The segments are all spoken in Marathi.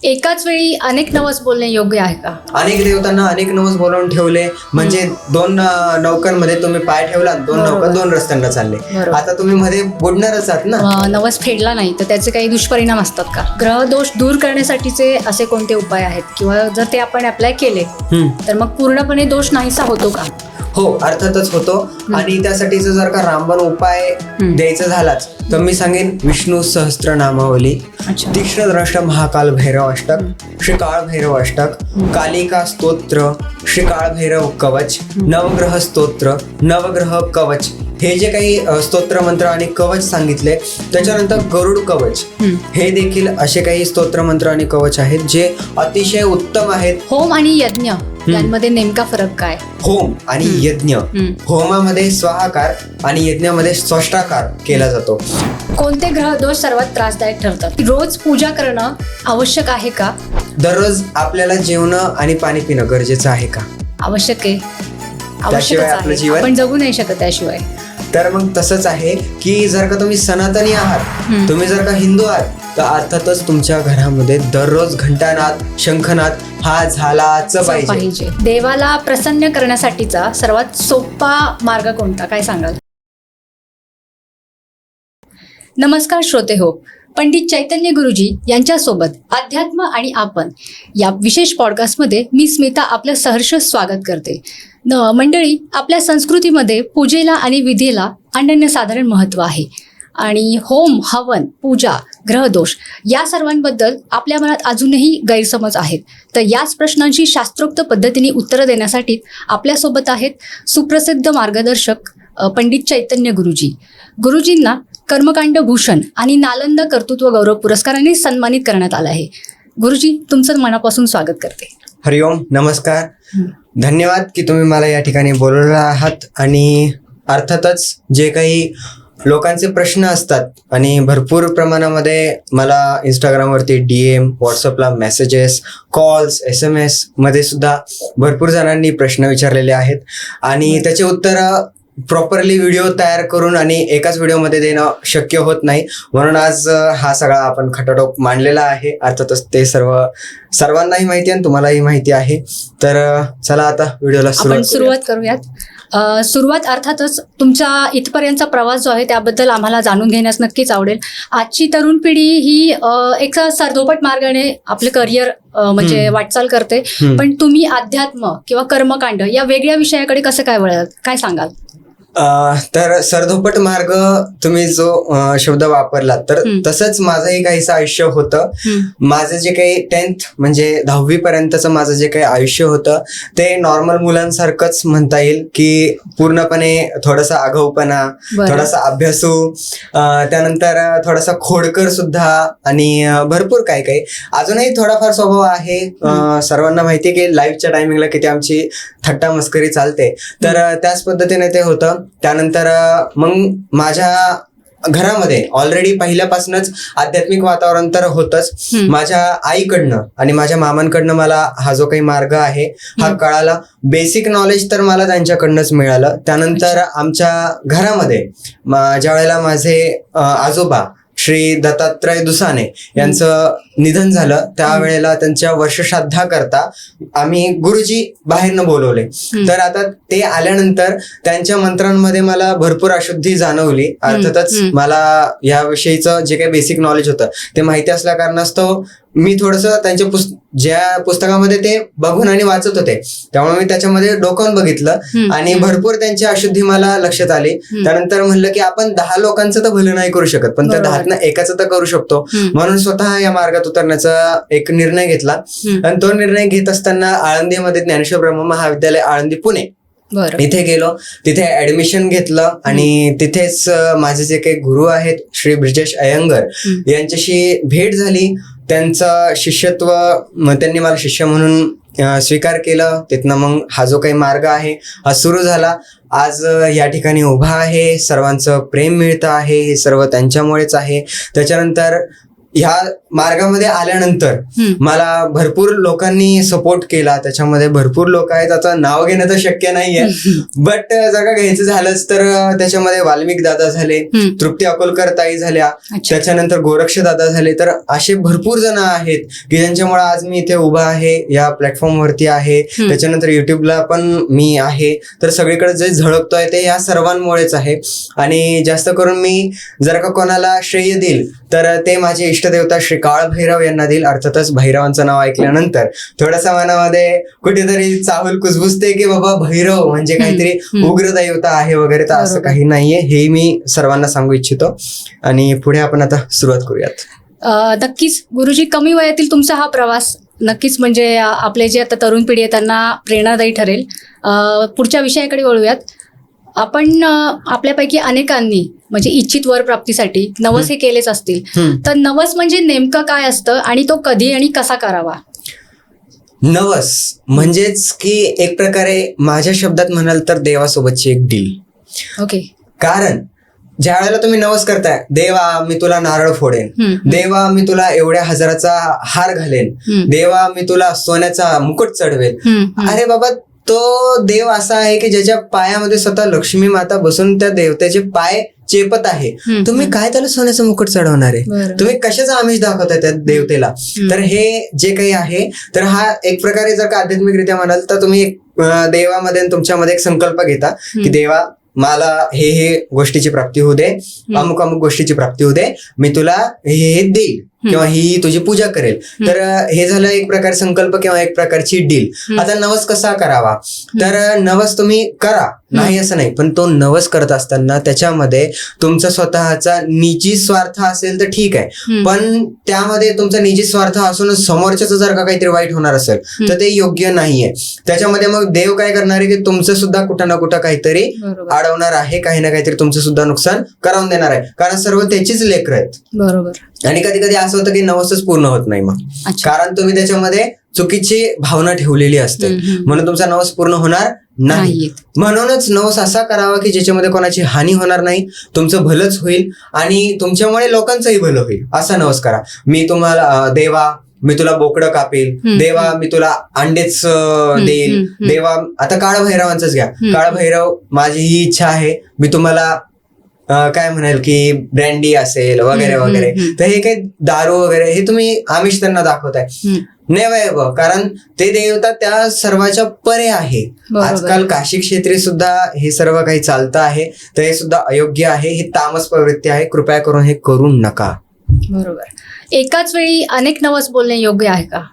एकाच वेळी अनेक नवस बोलणे योग्य आहे का? अनेक देवतांना अनेक नवस बोलावून ठेवले म्हणजे दोन नौकांमध्ये तुम्ही पाय ठेवला, दोन नौका दोन रस्त्यांना चालले. आता तुम्ही मध्ये बुडणारच आहात ना. नवस फेडला नाही तर त्याचे काही दुष्परिणाम असतात का? ग्रह दोष दूर करण्यासाठीचे असे कोणते उपाय आहेत किंवा जर ते आपण अप्लाय केले तर मग पूर्णपणे दोष नाहीसा होतो का? हो, अर्थातच होतो. आणि त्यासाठीचा जर का रामबाण उपाय द्यायचा झालाच तर मी सांगेन विष्णू सहस्त्रनामावली, तीक्ष्ण द्रष्ट महाकाल भैरव अष्टक, श्री काळ भैरव अष्टक, कालिका स्तोत्र, श्री काळ भैरव कवच, नवग्रह स्तोत्र, नवग्रह कवच, हे जे काही स्तोत्र मंत्र आणि कवच सांगितले. त्याच्यानंतर गरुड कवच, हे देखील असे काही स्तोत्र मंत्र आणि कवच आहेत जे अतिशय उत्तम आहेत. होम आणि यज्ञ यांमध्ये नेमका फरक काय? होम आणि यज्ञ, होमामध्ये स्वाहाकार आणि यज्ञामध्ये स्पष्टाकार केला जातो. कोणते ग्रह दोष सर्वात त्रासदायक ठरतात? रोज पूजा करणं आवश्यक आहे का? दररोज आपल्याला जेवणं आणि पाणी पिणं गरजेचं आहे का? आवश्यक आहे. त्याशिवाय आपलं जीवन आपण जगू नाही शकत त्याशिवाय. तर मग तसंच आहे की जर का तुम्ही सनातनी आहात, तुम्ही जर का हिंदू आहात तर अर्थातच तुमच्या घरामध्ये दररोज घंटानाद, शंखनाद हा झालाच पाहिजे. देवाला प्रसन्न करण्यासाठीचा सर्वात सोपा मार्ग कोणता, काय सांगाल? नमस्कार श्रोते हो, पंडित चैतन्य गुरुजी यांच्यासोबत अध्यात्म आणि आपण या विशेष पॉडकास्टमध्ये मी स्मिता आपलं सहर्ष स्वागत करते. मंडळी, आपल्या संस्कृतीमध्ये पूजेला आणि विधीला अनन्यसाधारण महत्त्व आहे आणि होम, हवन, पूजा, ग्रहदोष या सर्वांबद्दल आपल्या मनात अजूनही गैरसमज आहेत. तर याच प्रश्नांची शास्त्रोक्त पद्धतीने उत्तरं देण्यासाठी आपल्यासोबत आहेत सुप्रसिद्ध मार्गदर्शक पंडित चैतन्य गुरुजी. गुरुजींना कर्मकांड भूषण आणि नालंदा कर्तृत्व गौरव पुरस्काराने सन्मानित करण्यात आलं आहे. गुरुजी, तुमचं मनापासून स्वागत करते. हरिओम, नमस्कार. धन्यवाद की तुम्ही मला या ठिकाणी बोलवलं आहात. आणि अर्थातच जे काही लोकांचे प्रश्न असतात आणि भरपूर प्रमाणामध्ये मला इंस्टाग्रामवरती DM, व्हॉट्सअपला मेसेजेस, कॉल्स, SMS मध्ये सुद्धा भरपूर जणांनी प्रश्न विचारलेले आहेत आणि त्याचे उत्तर प्रॉपरली व्हिडिओ तयार करून आणि एकाच व्हिडिओमध्ये देणं शक्य होत नाही. म्हणून आज हा सगळा आपण खटाटोप मांडलेला आहे. अर्थातच ते सर्वांनाही माहिती आहे आणि तुम्हालाही माहिती आहे. तर चला आता व्हिडिओला सुरुवात करूयात. सुरुवात अर्थातच तुमचा इथपर्यंतचा प्रवास जो आहे त्याबद्दल आम्हाला जाणून घेण्यास नक्कीच आवडेल. आजची तरुण पिढी ही एक सरधोपट मार्गाने आपले करिअर म्हणजे वाटचाल करते, पण तुम्ही अध्यात्म किंवा कर्मकांड या वेगळ्या विषयाकडे कसं काय वळालात, काय सांगाल? तर सरधोपट मार्ग तुम्ही जो शब्द वापरला तर तसंच माझंही काहीसं आयुष्य होतं. माझं जे काही 10th म्हणजे 10वी पर्यंतचं माझं जे काही आयुष्य होतं ते नॉर्मल मुलांसारखंच म्हणता येईल की पूर्णपणे थोडासा आगाऊपणा, थोडासा अभ्यासू, त्यानंतर थोडासा खोडकर सुद्धा आणि भरपूर काही अजूनही थोडाफार स्वभाव आहे. सर्वांना माहिती की लाईव्हच्या टायमिंगला किती आमची थट्टा मस्करी चालते, तर त्याच पद्धतीने ते होतं. त्यानंतर मग माझ्या घरामध्ये ऑलरेडी पहिल्यापासूनच आध्यात्मिक वातावरण तर होतच. माझ्या आईकडनं आणि माझ्या मामांकडनं मला हा जो काही मार्ग आहे हा कळाला. बेसिक नॉलेज तर मला त्यांच्याकडनंच मिळालं. त्यानंतर आमच्या घरामध्ये ज्या वेळेला माझे आजोबा श्री दत्तात्रय दुसाने यांचं निधन झालं त्यावेळेला त्यांच्या वर्षश्राद्धाकरता आम्ही गुरुजी बाहेरनं बोलवले. तर आता ते आल्यानंतर त्यांच्या मंत्रांमध्ये मला भरपूर अशुद्धी जाणवली. अर्थातच मला याविषयीचं जे काही बेसिक नॉलेज होतं ते माहिती असल्या कारणास्तव मी थोडंसं त्यांच्या ज्या पुस्तकामध्ये ते बघून आणि वाचत होते त्यामुळे मी त्याच्यामध्ये डोकावून बघितलं आणि भरपूर त्यांची अशुद्धी मला लक्षात आली. त्यानंतर म्हणलं की आपण 10 लोकांचं तर भलं नाही करू शकत, पण त्या 10तनं एकाचं तर करू शकतो. म्हणून स्वतः या मार्गात उतरण्याचा एक निर्णय घेतला. आणि तो निर्णय घेत असताना आळंदीमध्ये ज्ञानेश्वर ब्रह्म महाविद्यालय आळंदी पुणे इथे गेलो. तिथे ऍडमिशन घेतलं आणि तिथेच माझे जे काही गुरु आहेत श्री ब्रिजेश अय्यंगर यांच्याशी भेट झाली. त्यांचं शिष्यत्व, त्यांनी मला शिष्य म्हणून स्वीकार केलं. तिथनं मग हा जो काही मार्ग आहे हा सुरू झाला. आज या ठिकाणी उभा आहे. सर्वांचं प्रेम मिळतं आहे, हे सर्व त्यांच्यामुळेच आहे. त्याच्यानंतर ह्या मार्गामध्ये आल्यानंतर मला भरपूर लोकांनी सपोर्ट केला. त्याच्यामध्ये भरपूर लोक आहेत, आता नाव घेणं तर शक्य नाहीये, बट जर का घ्यायचं झालंच तर त्याच्यामध्ये वाल्मिक दादा झाले, तृप्ती अकोलकर ताई झाल्या, त्याच्यानंतर गोरक्ष दादा झाले. तर असे भरपूर जण आहेत की ज्यांच्यामुळे आज मी इथे उभा आहे, या प्लॅटफॉर्म वरती आहे. त्याच्यानंतर युट्यूबला पण मी आहे. तर सगळीकडे जे झळकतोय ते या सर्वांमुळेच आहे. आणि जास्त करून मी जर का कोणाला श्रेय देईल तर ते माझे इष्टदेवता श्री काळभैरव यांना देईल. अर्थातच भैरवांचं नाव ऐकल्यानंतर थोडंसं मनामध्ये कुठेतरी चाहूल कुजबुजते की बाबा भैरव म्हणजे काहीतरी उग्र दैवता आहे वगैरे. तर असं काही नाहीये, हे मी सर्वांना सांगू इच्छितो. आणि पुढे आपण आता सुरुवात करूयात. नक्कीच गुरुजी, कमी वयातील तुमचा हा प्रवास नक्कीच म्हणजे आपले जे आता तरुण पिढी आहे त्यांना प्रेरणादायी ठरेल. पुढच्या विषयाकडे वळूयात. आपण आपल्यापैकी अनेकांनी म्हणजे इच्छित वर प्राप्तीसाठी नवस हे केलेच असतील. तर नवस म्हणजे नेमकं काय असतं आणि तो कधी आणि कसा करावा? नवस म्हणजेच की एक प्रकारे माझ्या शब्दात म्हणाल तर देवासोबतची एक डील. ओके. कारण ज्या वेळेला तुम्ही नवस करताय, देवा मी तुला नारळ फोडेन, देवा मी तुला एवढ्या हजाराचा हार घालेन, देवा मी तुला सोन्याचा मुकुट चढवेल. अरे बाबा, तो देव असा आहे की ज्याच्या पायामध्ये स्वतः लक्ष्मी माता बसून त्या देवतेचे पाय चेपत आहे. तुम्ही काय त्याला सोन्याचं मुकुट चढवणार आहे? तुम्ही कशाचा आमिष दाखवताय त्या देवतेला? तर हे जे काही आहे, तर हा एक प्रकारे जर का आध्यात्मिकरित्या म्हणाल तर तुम्ही देवामध्ये तुमच्यामध्ये एक संकल्प घेता की देवा मला हे गोष्टीची प्राप्ती होऊ दे, अमुक अमुक गोष्टीची प्राप्ती होऊ दे, मी तुला हे देईल किंवा ही तुझी पूजा करेल. तर हे झालं एक प्रकार संकल्प किंवा एक प्रकारची डील. आता नवस कसा करावा? तर नवस तुम्ही करा, नाही असं नाही, पण तो नवस करत असताना त्याच्यामध्ये तुमचा स्वतःचा निजी स्वार्थ असेल तर ठीक आहे, पण त्यामध्ये तुमचा निजी स्वार्थ असून समोरच्याचं जर का काहीतरी वाईट होणार असेल तर ते योग्य नाहीये. त्याच्यामध्ये मग देव काय करणार आहे की तुमचं सुद्धा कुठं ना कुठं काहीतरी अडवणार आहे, काही ना काहीतरी तुमचं सुद्धा नुकसान करून देणार आहे. कारण सर्व त्याचीच लेकरं आहेत. बरोबर. आणि कधी कधी असं होतं की नवसच पूर्ण होत नाही मग, कारण तुम्ही त्याच्यामध्ये चुकीची भावना ठेवलेली असते, म्हणून तुमचा नवस पूर्ण होणार नाही. म्हणूनच नवस असा करावा की ज्याच्यामध्ये कोणाची हानी होणार नाही, तुमचं भलंच होईल आणि तुमच्यामुळे लोकांचंही भलं होईल. असा नवस करा. मी तुम्हाला देवा मी तुला बोकडं कापेल, देवा मी तुला अंडेच देईल, देवा आता काळभैरवांचंच घ्या, काळभैरव माझी ही इच्छा आहे, मी तुम्हाला काय म्हणाल की ब्रँडी असेल वगैरे वगैरे. तर हे काही दारू वगैरे हे तुम्ही आमिष त्यांना दाखवताय. नेवैव, कारण ते देवता त्या सर्वाच्या परे आहे. आजकाल काशी क्षेत्री सुद्धा हे सर्व काही चालतं आहे, तर हे सुद्धा अयोग्य आहे, ही तामस प्रवृत्ती आहे. कृपया करून हे करू नका. बरोबर. एकाच वेळी अनेक नवस बोलणे योग्य आहे का?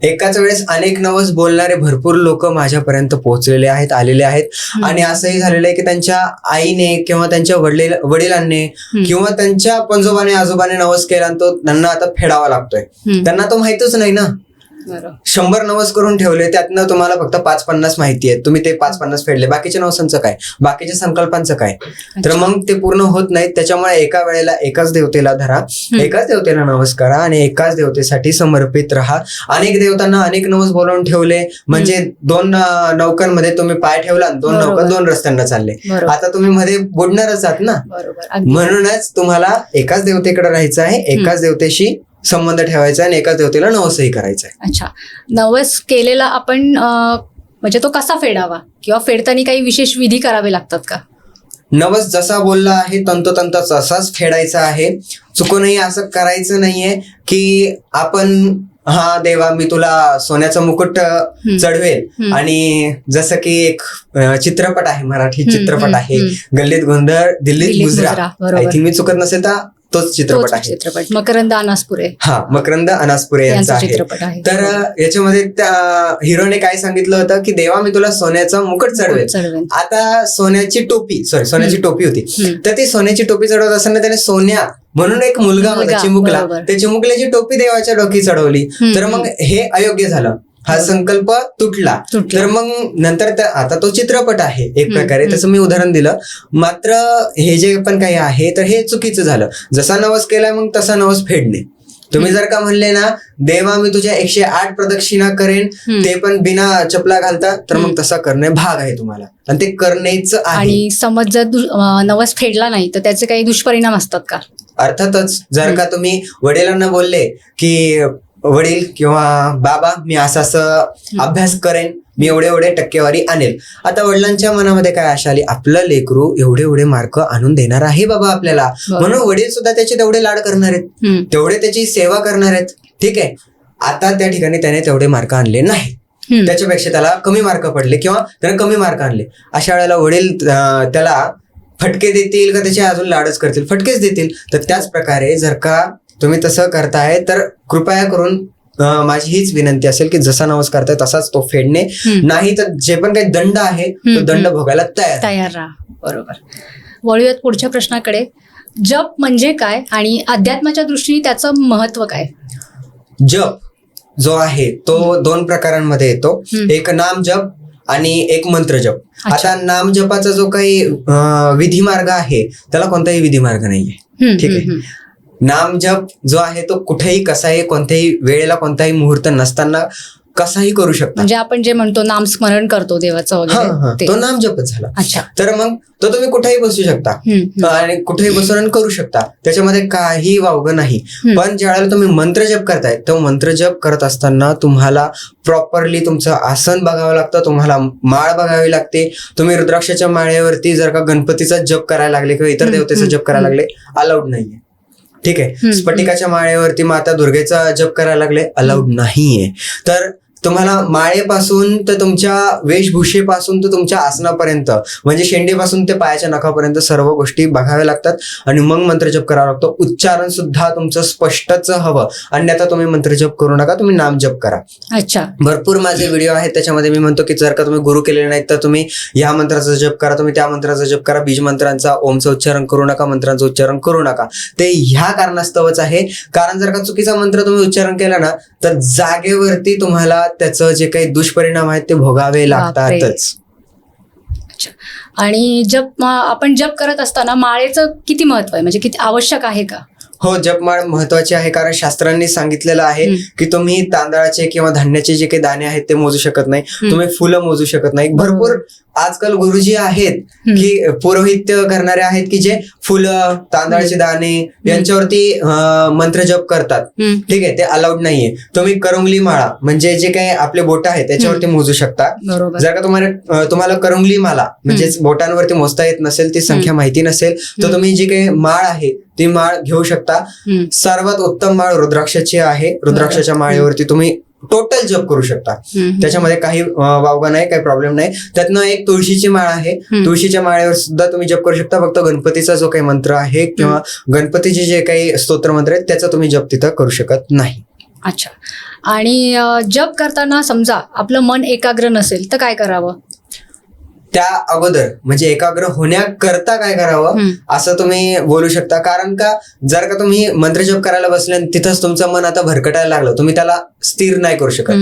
एकाच वेळेस अनेक नवस बोलणारे भरपूर लोक माझ्यापर्यंत पोहोचलेले आहेत, आलेले आहेत. आणि असंही झालेलं आहे की त्यांच्या आईने किंवा त्यांच्या वडिलांनी किंवा त्यांच्या पंजोबाने आजोबाने नवस केला आणि तो त्यांना आता फेडावा लागतोय. त्यांना तो माहितच नाही ना. 100 नवस करून ठेवले, त्यातनं तुम्हाला फक्त 5-50 माहिती आहे, तुम्ही ते 5-50 फेडले, बाकीच्या नवसांचं काय, बाकीच्या संकल्पांचं काय? तर मग ते पूर्ण होत नाहीत. त्याच्यामुळे एका वेळेला एकाच देवतेला धरा, एकाच देवतेला नवस करा आणि एकाच देवतेसाठी समर्पित राहा. अनेक देवतांना अनेक नवस बोलवून ठेवले म्हणजे 2 नौकांमध्ये तुम्ही पाय ठेवला, 2 नौका 2 रस्त्यांना चालले, आता तुम्ही मध्ये बुडणारच आहात ना. म्हणूनच तुम्हाला एकाच देवतेकडे राहायचं आहे, एकाच देवतेशी संबंध ठेवायचा आणि एकाच देवतेला नवसही करायचा आहे. अच्छा. नवस केलेला आपण म्हणजे तो कसा फेडावा किंवा फेडताना काही विशेष विधी करावे लागतात का? नवस जसा बोलला आहे तंतोतंत तसाच फेडायचा आहे. चुकूनही असं करायचं नाहीये की आपण हा देवा मी तुला सोन्याचं मुकुट चढवेल. आणि जसं की एक चित्रपट आहे, मराठी चित्रपट आहे, गल्लीत गोंधळ दिल्लीत मुजरा, आय थिंक मी चुकत नसेल तर तोच चित्रपट आहे. मकरंद अनासपुरे. हा, मकरंद अनासपुरे यांचा आहे. तर याच्यामध्ये त्या हिरोने काय सांगितलं होतं की देवा मी तुला सोन्याचं मुकुट चढवेल. आता सोन्याची टोपी होती, तर ती सोन्याची टोपी चढवत असताना त्याने सोन्या म्हणून एक मुलगा होता चिमुकला, त्या चिमुकल्याची टोपी देवाच्या डोकी चढवली. तर मग हे अयोग्य झालं, हा संकल्प तुटला. तर मग नंतर आता तो चित्रपट आहे एक प्रकारे, त्याचं मी उदाहरण दिलं. मात्र हे जे पण काही आहे तर हे चुकीचं झालं. जसा नवस केला मग तसा नवस फेडणे. तुम्ही जर का म्हणले ना देवा मी तुझ्या 108 प्रदक्षिणा करेन, ते पण बिना चपला घालता, तर मग तसा करणे भाग आहे तुम्हाला आणि ते करणेच आहे. आणि समज जर नवस फेडला नाही तर त्याचे काही दुष्परिणाम असतात का? अर्थातच जर का तुम्ही वडिलांना बोलले की वडील किंवा बाबा मी असं अभ्यास करेन, मी एवढे टक्केवारी आणेल. आता वडिलांच्या मनामध्ये काय आशा आली, आपलं लेकरू एवढे मार्क आणून देणार आहे बाबा आपल्याला, म्हणून वडील सुद्धा त्याचे तेवढे लाड करणार आहेत, तेवढे त्याची सेवा करणार आहेत. ठीक आहे. आता त्या ठिकाणी त्याने तेवढे मार्क आणले नाही, त्याच्यापेक्षा त्याला कमी मार्क पडले किंवा त्याने कमी मार्क आणले. अशा वेळेला वडील त्याला फटके देतील का त्याचे अजून लाडच करतील? फटकेच देतील. तर त्याच प्रकारे जर का तुम्ही तसं करताय तर कृपया करून माझी हीच विनंती असेल की जसा नवस करताय तसाच तो फेडणे, नाही तर जे पण काही दंड आहे तो दंड भोगायला तयार राहा. बरोबर. वळूयात पुढच्या प्रश्नाकडे. जप म्हणजे काय आणि अध्यात्माच्या दृष्टीने त्याचं महत्व काय? जप जो आहे तो 2 प्रकारांमध्ये येतो, एक नाम जप आणि एक मंत्र जप. आता नाम जपाचा जो काही विधी मार्ग आहे त्याला कोणताही विधी मार्ग नाहीये. ठीक आहे. नाम जप जो आहे तो कुठेही कसाही कोणत्याही वेळेला कोणताही मुहूर्त नसताना कसाही करू शकता. म्हणजे आपण जे म्हणतो नामस्मरण करतो देवाचं वगैरे, तो नाम जपच झाला. अच्छा. तर मग तो तुम्ही कुठेही बसू शकता आणि कुठेही बसून करू शकता, त्याच्यामध्ये काही वावगं नाही. पण ज्यावेळेला तुम्ही मंत्र जप करताय तो मंत्र जप करत असताना तुम्हाला प्रॉपरली तुमचं आसन बघावं लागतं, तुम्हाला माळ बघावी लागते. तुम्ही रुद्राक्षाच्या माळेवरती जर का गणपतीचा जप करायला लागले किंवा इतर देवतेचा जप करायला लागले, अलाउड नाहीये. ठीक आहे. स्फटिकाच्या माळेवरती माता दुर्गेचा जप करायला लागले, अलाउड नाहीये. तर तुम्हाला माळेपासून तर तुमच्या वेशभूषेपासून तर तुमच्या आसनापर्यंत, म्हणजे शेंडीपासून ते पायाच्या नखापर्यंत सर्व गोष्टी बघाव्या लागतात आणि मग मंत्रजप करावा लागतो. उच्चारण सुद्धा तुमचं स्पष्टच हवं, अन्यथा तुम्ही मंत्रजप करू नका, तुम्ही नामजप करा. अच्छा. भरपूर माझे व्हिडिओ आहेत त्याच्यामध्ये मी म्हणतो की जर का तुम्ही गुरु केलेले नाहीत तर तुम्ही या मंत्राचा जप करा, तुम्ही त्या मंत्राचा जप करा. बीज मंत्रांचा ओमचं उच्चारण करू नका, मंत्रांचं उच्चारण करू नका. ते ह्या कारणास्तवच आहे, कारण जर का चुकीचा मंत्र तुम्ही उच्चारण केला ना तर जागेवरती तुम्हाला त्याचं जे काही दुष्परिणाम आहेत ते भोगावे लागतातच. आणि जप आपण जप करत असताना माळेचं किती महत्व आहे, म्हणजे किती आवश्यक आहे का? हो, जपमाळ महत्वाची आहे, कारण शास्त्रांनी सांगितलेलं आहे की तुम्ही तांदळाचे किंवा धान्याचे जे काही दाणे आहेत ते मोजू शकत नाही, तुम्ही फुलं मोजू शकत नाही. भरपूर आजकाल गुरुजी आहेत की पुरोहित्य करणारे आहेत की जे फुलं, तांदळाचे दाणे यांच्यावरती मंत्र जप करतात. ठीक आहे. ते अलाउड नाहीये. तुम्ही करंगली माळा म्हणजे जे काही आपले बोट आहेत त्याच्यावरती मोजू शकता. जर का तुम्हाला करंगली माला म्हणजे बोटांवरती मोजता येत नसेल, ती संख्या माहिती नसेल, तर तुम्ही जी काही माळ आहे ती माळ घेऊ शकता. सर्वात उत्तम माळ रुद्राक्षाची आहे. रुद्राक्षाच्या माळेवरती तुम्ही टोटल जप करू शकता, त्याच्यामध्ये काही वावगा नाही, काही प्रॉब्लेम नाही. त्यातनं एक तुळशीची माळ आहे, तुळशीच्या माळेवर सुद्धा तुम्ही जप करू शकता. फक्त गणपतीचा जो काही मंत्र आहे किंवा गणपतीचे जे काही स्तोत्र मंत्र आहेत त्याचा तुम्ही जप तिथं करू शकत नाही. अच्छा. आणि जप करताना समजा आपलं मन एकाग्र नसेल तर काय करावं? त्या अगोदर म्हणजे एकाग्र होण्याकरता काय करावं असं तुम्ही बोलू शकता. कारण का जर का तुम्ही मंत्रजप करायला बसले आणि तिथंच तुमचं मन आता भरकटायला लागलं, तुम्ही त्याला स्थिर नाही करू शकत.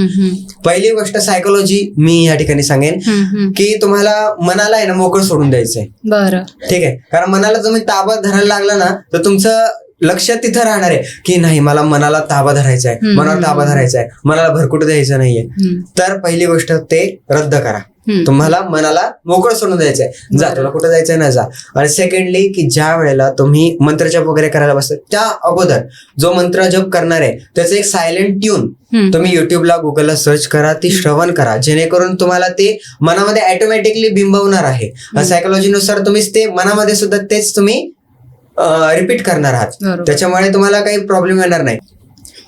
पहिली गोष्ट सायकोलॉजी मी या ठिकाणी सांगेन की तुम्हाला मनाला आहे ना मोकळं सोडून द्यायचंय. बरं. ठीक आहे. कारण मनाला तुम्ही ताब्यात धरायला लागला ना तर तुमचं लक्ष तिथं राहणार आहे की नाही मला मनाला ताबा धरायचा आहे, मनाला ताबा धरायचा आहे, मनाला भरकुटू द्यायचं नाहीये. तर पहिली गोष्ट ते रद्द करा. तुम्हाला मनाला मोकळं सोडून द्यायचंय, जा तुला कुठं जायचंय ना जा. आणि सेकंडली की ज्या वेळेला तुम्ही मंत्रजप वगैरे करायला बसता त्या अगोदर जो मंत्र जप करणार आहे त्याचं एक सायलेंट ट्यून तुम्ही युट्यूबला गुगलला सर्च करा, ती श्रवण करा, जेणेकरून तुम्हाला ते मनामध्ये ऑटोमॅटिकली बिंबवणार आहे. सायकोलॉजीनुसार तुम्ही ते मनामध्ये सुद्धा तेच तुम्ही रिपीट करणार आहात, त्याच्यामुळे तुम्हाला काही प्रॉब्लेम येणार नाही.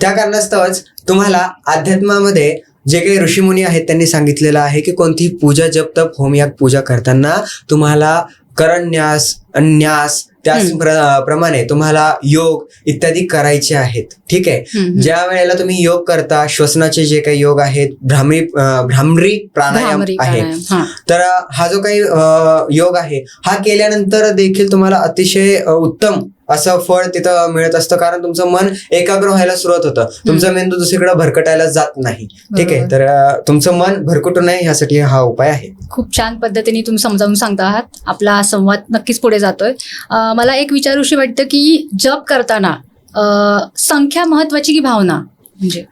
त्या कारणास्तवच तुम्हाला अध्यात्मामध्ये जे काही ऋषीमुनी आहेत त्यांनी सांगितलेलं आहे की कोणतीही पूजा, जप, तप, होम याग पूजा करताना तुम्हाला करन्यास, अन्यास त्याच प्रमाणे तुम्हाला योग इत्यादी करायचे आहेत. ठीक आहे. ज्या वेळेला तुम्ही योग करता, श्वसनाचे जे काही योग आहेत, भ्रामरी प्राणायाम आहे, तर हा जो काही योग आहे हा केल्यानंतर देखील तुम्हाला अतिशय उत्तम असं फळ तिथं मिळत असतं, कारण तुमचं मन एकाग्र व्हायला सुरुवात होतं, तुमचा मेंदू दुसरीकडे भरकटायला जात नाही. ठीक आहे. तर तुमचं मन भरकटू नये यासाठी हा उपाय आहे. खूप छान पद्धतीने तुम्ही समजावून सांगता आहात. आपला संवाद नक्कीच पुढे जातोय. मला एक विचारूशी वाटतं की जप करताना संख्या महत्वाची की भावना? म्हणजे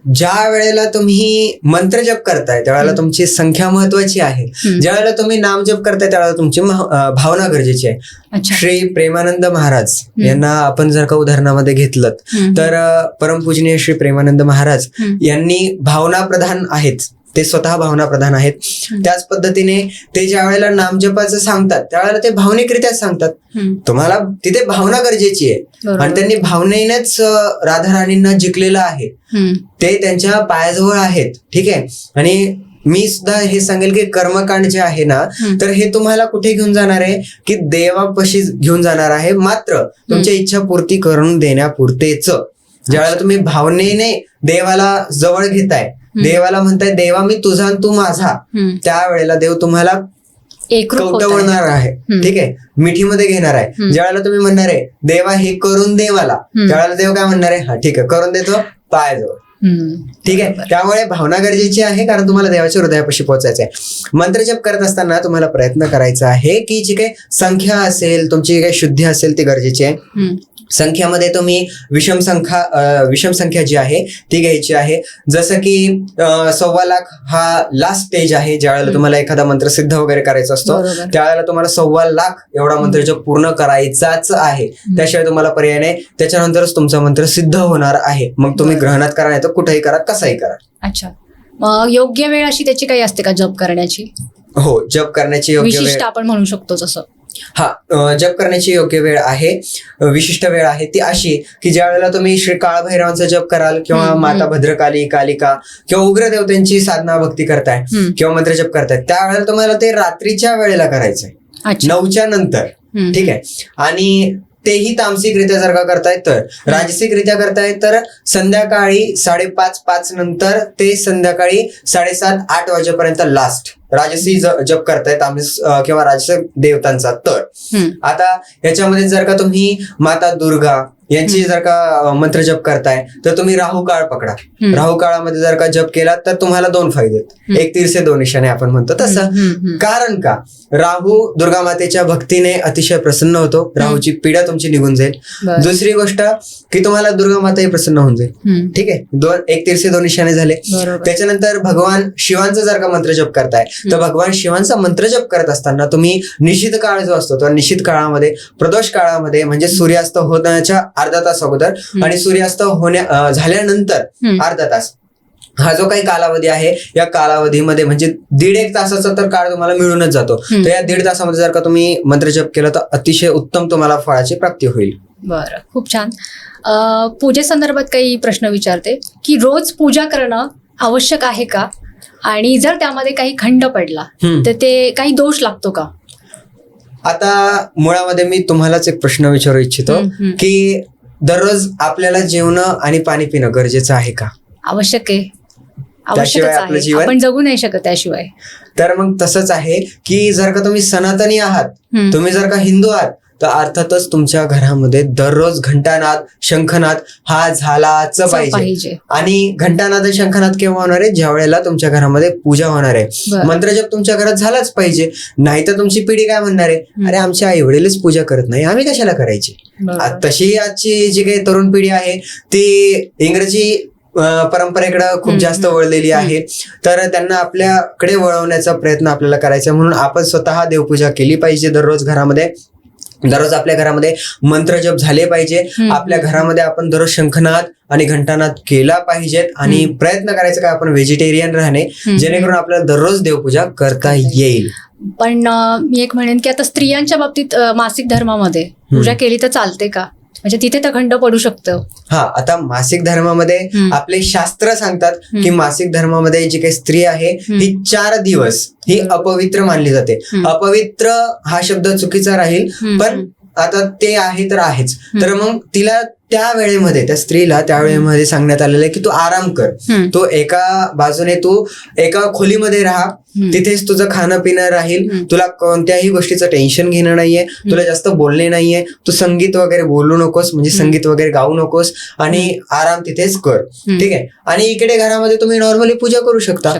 ज्या वेळेला तुम्ही मंत्र जप करताय त्यावेळेला तुमची संख्या महत्वाची आहे. ज्या वेळेला तुम्ही नाम जप करताय त्यावेळेला तुमची भावना गरजेची आहे. अच्छा. श्री प्रेमानंद महाराज यांना आपण जर का उदाहरणामध्ये घेतलं तर परमपूजनीय श्री प्रेमानंद महाराज यांनी भावना प्रधान आहेत. ते स्वतः भावना प्रधान आहेत. त्याच पद्धतीने ते ज्या वेळेला नामजपाचं सांगतात त्यावेळेला ते भावनिकरित्या सांगतात. तुम्हाला तिथे भावना गरजेची आहे आणि त्यांनी भावनेनेच राधाराणींना जिंकलेलं आहे. ते त्यांच्या पायाजवळ आहेत. ठीक आहे. आणि मी सुद्धा हे सांगेल की कर्मकांड जे आहे ना तर हे तुम्हाला कुठे घेऊन जाणार आहे की देवापाशी घेऊन जाणार आहे. मात्र तुमच्या इच्छा पूर्ती करून देण्यापुरतेच. ज्यावेळेला तुम्ही भावनेने देवाला जवळ घेताय, देवाला म्हणताय देवा मी तुझा आणि तू माझा, त्यावेळेला देव तुम्हाला कवटवणार आहे. ठीक आहे. मिठीमध्ये घेणार आहे. ज्यावेळेला तुम्ही म्हणणार आहे देवा हे करून दे मला, त्यावेळेला देव काय म्हणणार आहे, हा ठीक आहे करून देतो पायाजवळ. ठीक आहे. त्यामुळे भावना गरजेची आहे कारण तुम्हाला देवाच्या हृदयापाशी पोहोचायचं आहे. मंत्रजप करत असताना तुम्हाला प्रयत्न करायचा आहे की जी काही संख्या असेल तुमची काही शुद्धी असेल ती गरजेची आहे. संख्यामध्ये तुम्ही विषम संख्या जी आहे ती घ्यायची आहे. जसं की 1.25 लाख हा लास्ट स्टेज आहे. ज्यावेळेला तुम्हाला एखादा मंत्र सिद्ध वगैरे करायचा असतो त्यावेळेला तुम्हाला 1.25 लाख एवढा मंत्र जप पूर्ण करायचाच आहे. त्याशिवाय तुम्हाला पर्याय नाही. त्याच्यानंतरच तुमचा मंत्र सिद्ध होणार आहे. मग तुम्ही ग्रहणात करा नाही तर कुठेही करा, कसाही करा. अच्छा. मग योग्य वेळ अशी त्याची काही असते का जप करण्याची? हो, जप करण्याची योग्य वेळ आपण म्हणू शकतो जसं. हा, जप करण्याची योग्य वेळ आहे, विशिष्ट वेळ आहे ती अशी की ज्या वेळेला तुम्ही श्री काळभैरवांचा जप कराल किंवा माता भद्रकाली, कालिका किंवा उग्र देवतांची साधना भक्ती करताय किंवा मंत्र जप करताय त्यावेळेला तुम्हाला ते रात्रीच्या वेळेला करायचंय, 9च्या नंतर. ठीक आहे. आणि तेही तामसिकरित्या जर का करताय तर, राजसिकरित्या करताय तर संध्याकाळी 5:30 नंतर ते संध्याकाळी 7:30-8 वाजेपर्यंत लास्ट राजसी जप करताय तामस किंवा राजस देवतांचा. तर आता याच्यामध्ये जर का तुम्ही माता दुर्गा यांची जर का मंत्र जप करताय तर तुम्ही राहू काळ पकडा. राहू काळामध्ये जर का जप केला तर तुम्हाला 2 फायदे आहेत. एक तीर से 2 निशाणे आपण म्हणतो तसं. कारण का राहू दुर्गा मातेच्या भक्तीने अतिशय प्रसन्न होतो. राहूची पीडा तुमची निघून जाईल. दुसरी गोष्ट की तुम्हाला दुर्गा माताही प्रसन्न होऊन जाईल. ठीक आहे. एक तीर से 2 निशाणे झाले. त्याच्यानंतर भगवान शिवांचा जर का मंत्र जप करताय तर भगवान शिवांचा मंत्र जप करत असताना तुम्ही निशित काळ जो असतो तो निशित काळामध्ये, प्रदोष काळामध्ये म्हणजे सूर्यास्त होण्याच्या अर्धा तास अगोदर आणि सूर्यास्त झाल्यानंतर अर्धा तास हा जो काही कालावधी आहे या कालावधीमध्ये म्हणजे 1.5 तासाचा तर काळ तुम्हाला मिळूनच जातो. तर या 1.5 तासामध्ये जर का तुम्ही मंत्र जप केला तर अतिशय उत्तम तुम्हाला फळाची प्राप्ती होईल. बरं, खूप छान. पूजेसंदर्भात काही प्रश्न विचारते की रोज पूजा करणं आवश्यक आहे का? आणि जर त्यामध्ये काही खंड पडला तर ते काही दोष लागतो का? आता मुळामध्ये मी तुम्हालाच एक प्रश्न विचारू इच्छितो की दररोज आपल्याला जेवणं आणि पाणी पिणं गरजेचं आहे का? आवश्यक आहे. त्याशिवाय आपलं जीवन आपण जगू नाही शकत त्याशिवाय. तर मग तसंच आहे की जर का तुम्ही सनातनी आहात, तुम्ही जर का हिंदू आहात तर अर्थातच तुमच्या घरामध्ये दररोज घंटानाद, शंखनाद हा झालाच पाहिजे. आणि घंटानाद, शंखनाद केव्हा होणार आहे? ज्या वेळेला तुमच्या घरामध्ये पूजा होणार आहे. मंत्रजप तुमच्या घरात झालाच पाहिजे. नाहीतर तुमची पिढी काय म्हणणार आहे, अरे आमच्या आई वडीलच पूजा करत नाही, आम्ही कशाला करायची? तशी आजची जी काही तरुण पिढी आहे ती इंग्रजी परंपरेकडे खूप जास्त वळलेली आहे. तर त्यांना आपल्याकडे वळवण्याचा प्रयत्न आपल्याला करायचा. म्हणून आपण स्वतः देवपूजा केली पाहिजे. दररोज आपल्या घरामध्ये मंत्र जप झाले पाहिजे. आपल्या घरामध्ये आपण दररोज शंखनाद आणि घंटानाद केला पाहिजेत. आणि प्रयत्न करायचा काय, आपण व्हेजिटेरियन राहणे जेणेकरून आपल्याला दररोज देवपूजा करता येईल. पण मी एक म्हणेन की आता स्त्रियांच्या बाबतीत मासिक धर्मामध्ये पूजा केली तर चालते का? म्हणजे तिथे तर खंड पडू शकतं. हा, आता मासिक धर्मामध्ये आपले शास्त्र सांगतात की मासिक धर्मामध्ये जी काही स्त्री आहे ही 4 दिवस ही अपवित्र मानली जाते. अपवित्र हा शब्द चुकीचा राहील पण आता ते आहे तर आहेच. तर मग तिला त्या वेळेमध्ये, त्या स्त्रीला त्या वेळेमध्ये सांगण्यात आलेलं आहे की तू आराम कर. तू एका बाजूने तू एका खोलीमध्ये राहा, तिथेच तुझं खाणं पिणं राहील, तुला कोणत्याही गोष्टीचं टेन्शन घेणं नाहीये, तुला जास्त बोलणे नाहीये, तू संगीत वगैरे बोलू नकोस, म्हणजे संगीत वगैरे गाऊ नकोस आणि आराम तिथेच कर. ठीक आहे. आणि इकडे घरामध्ये तुम्ही नॉर्मली पूजा करू शकता.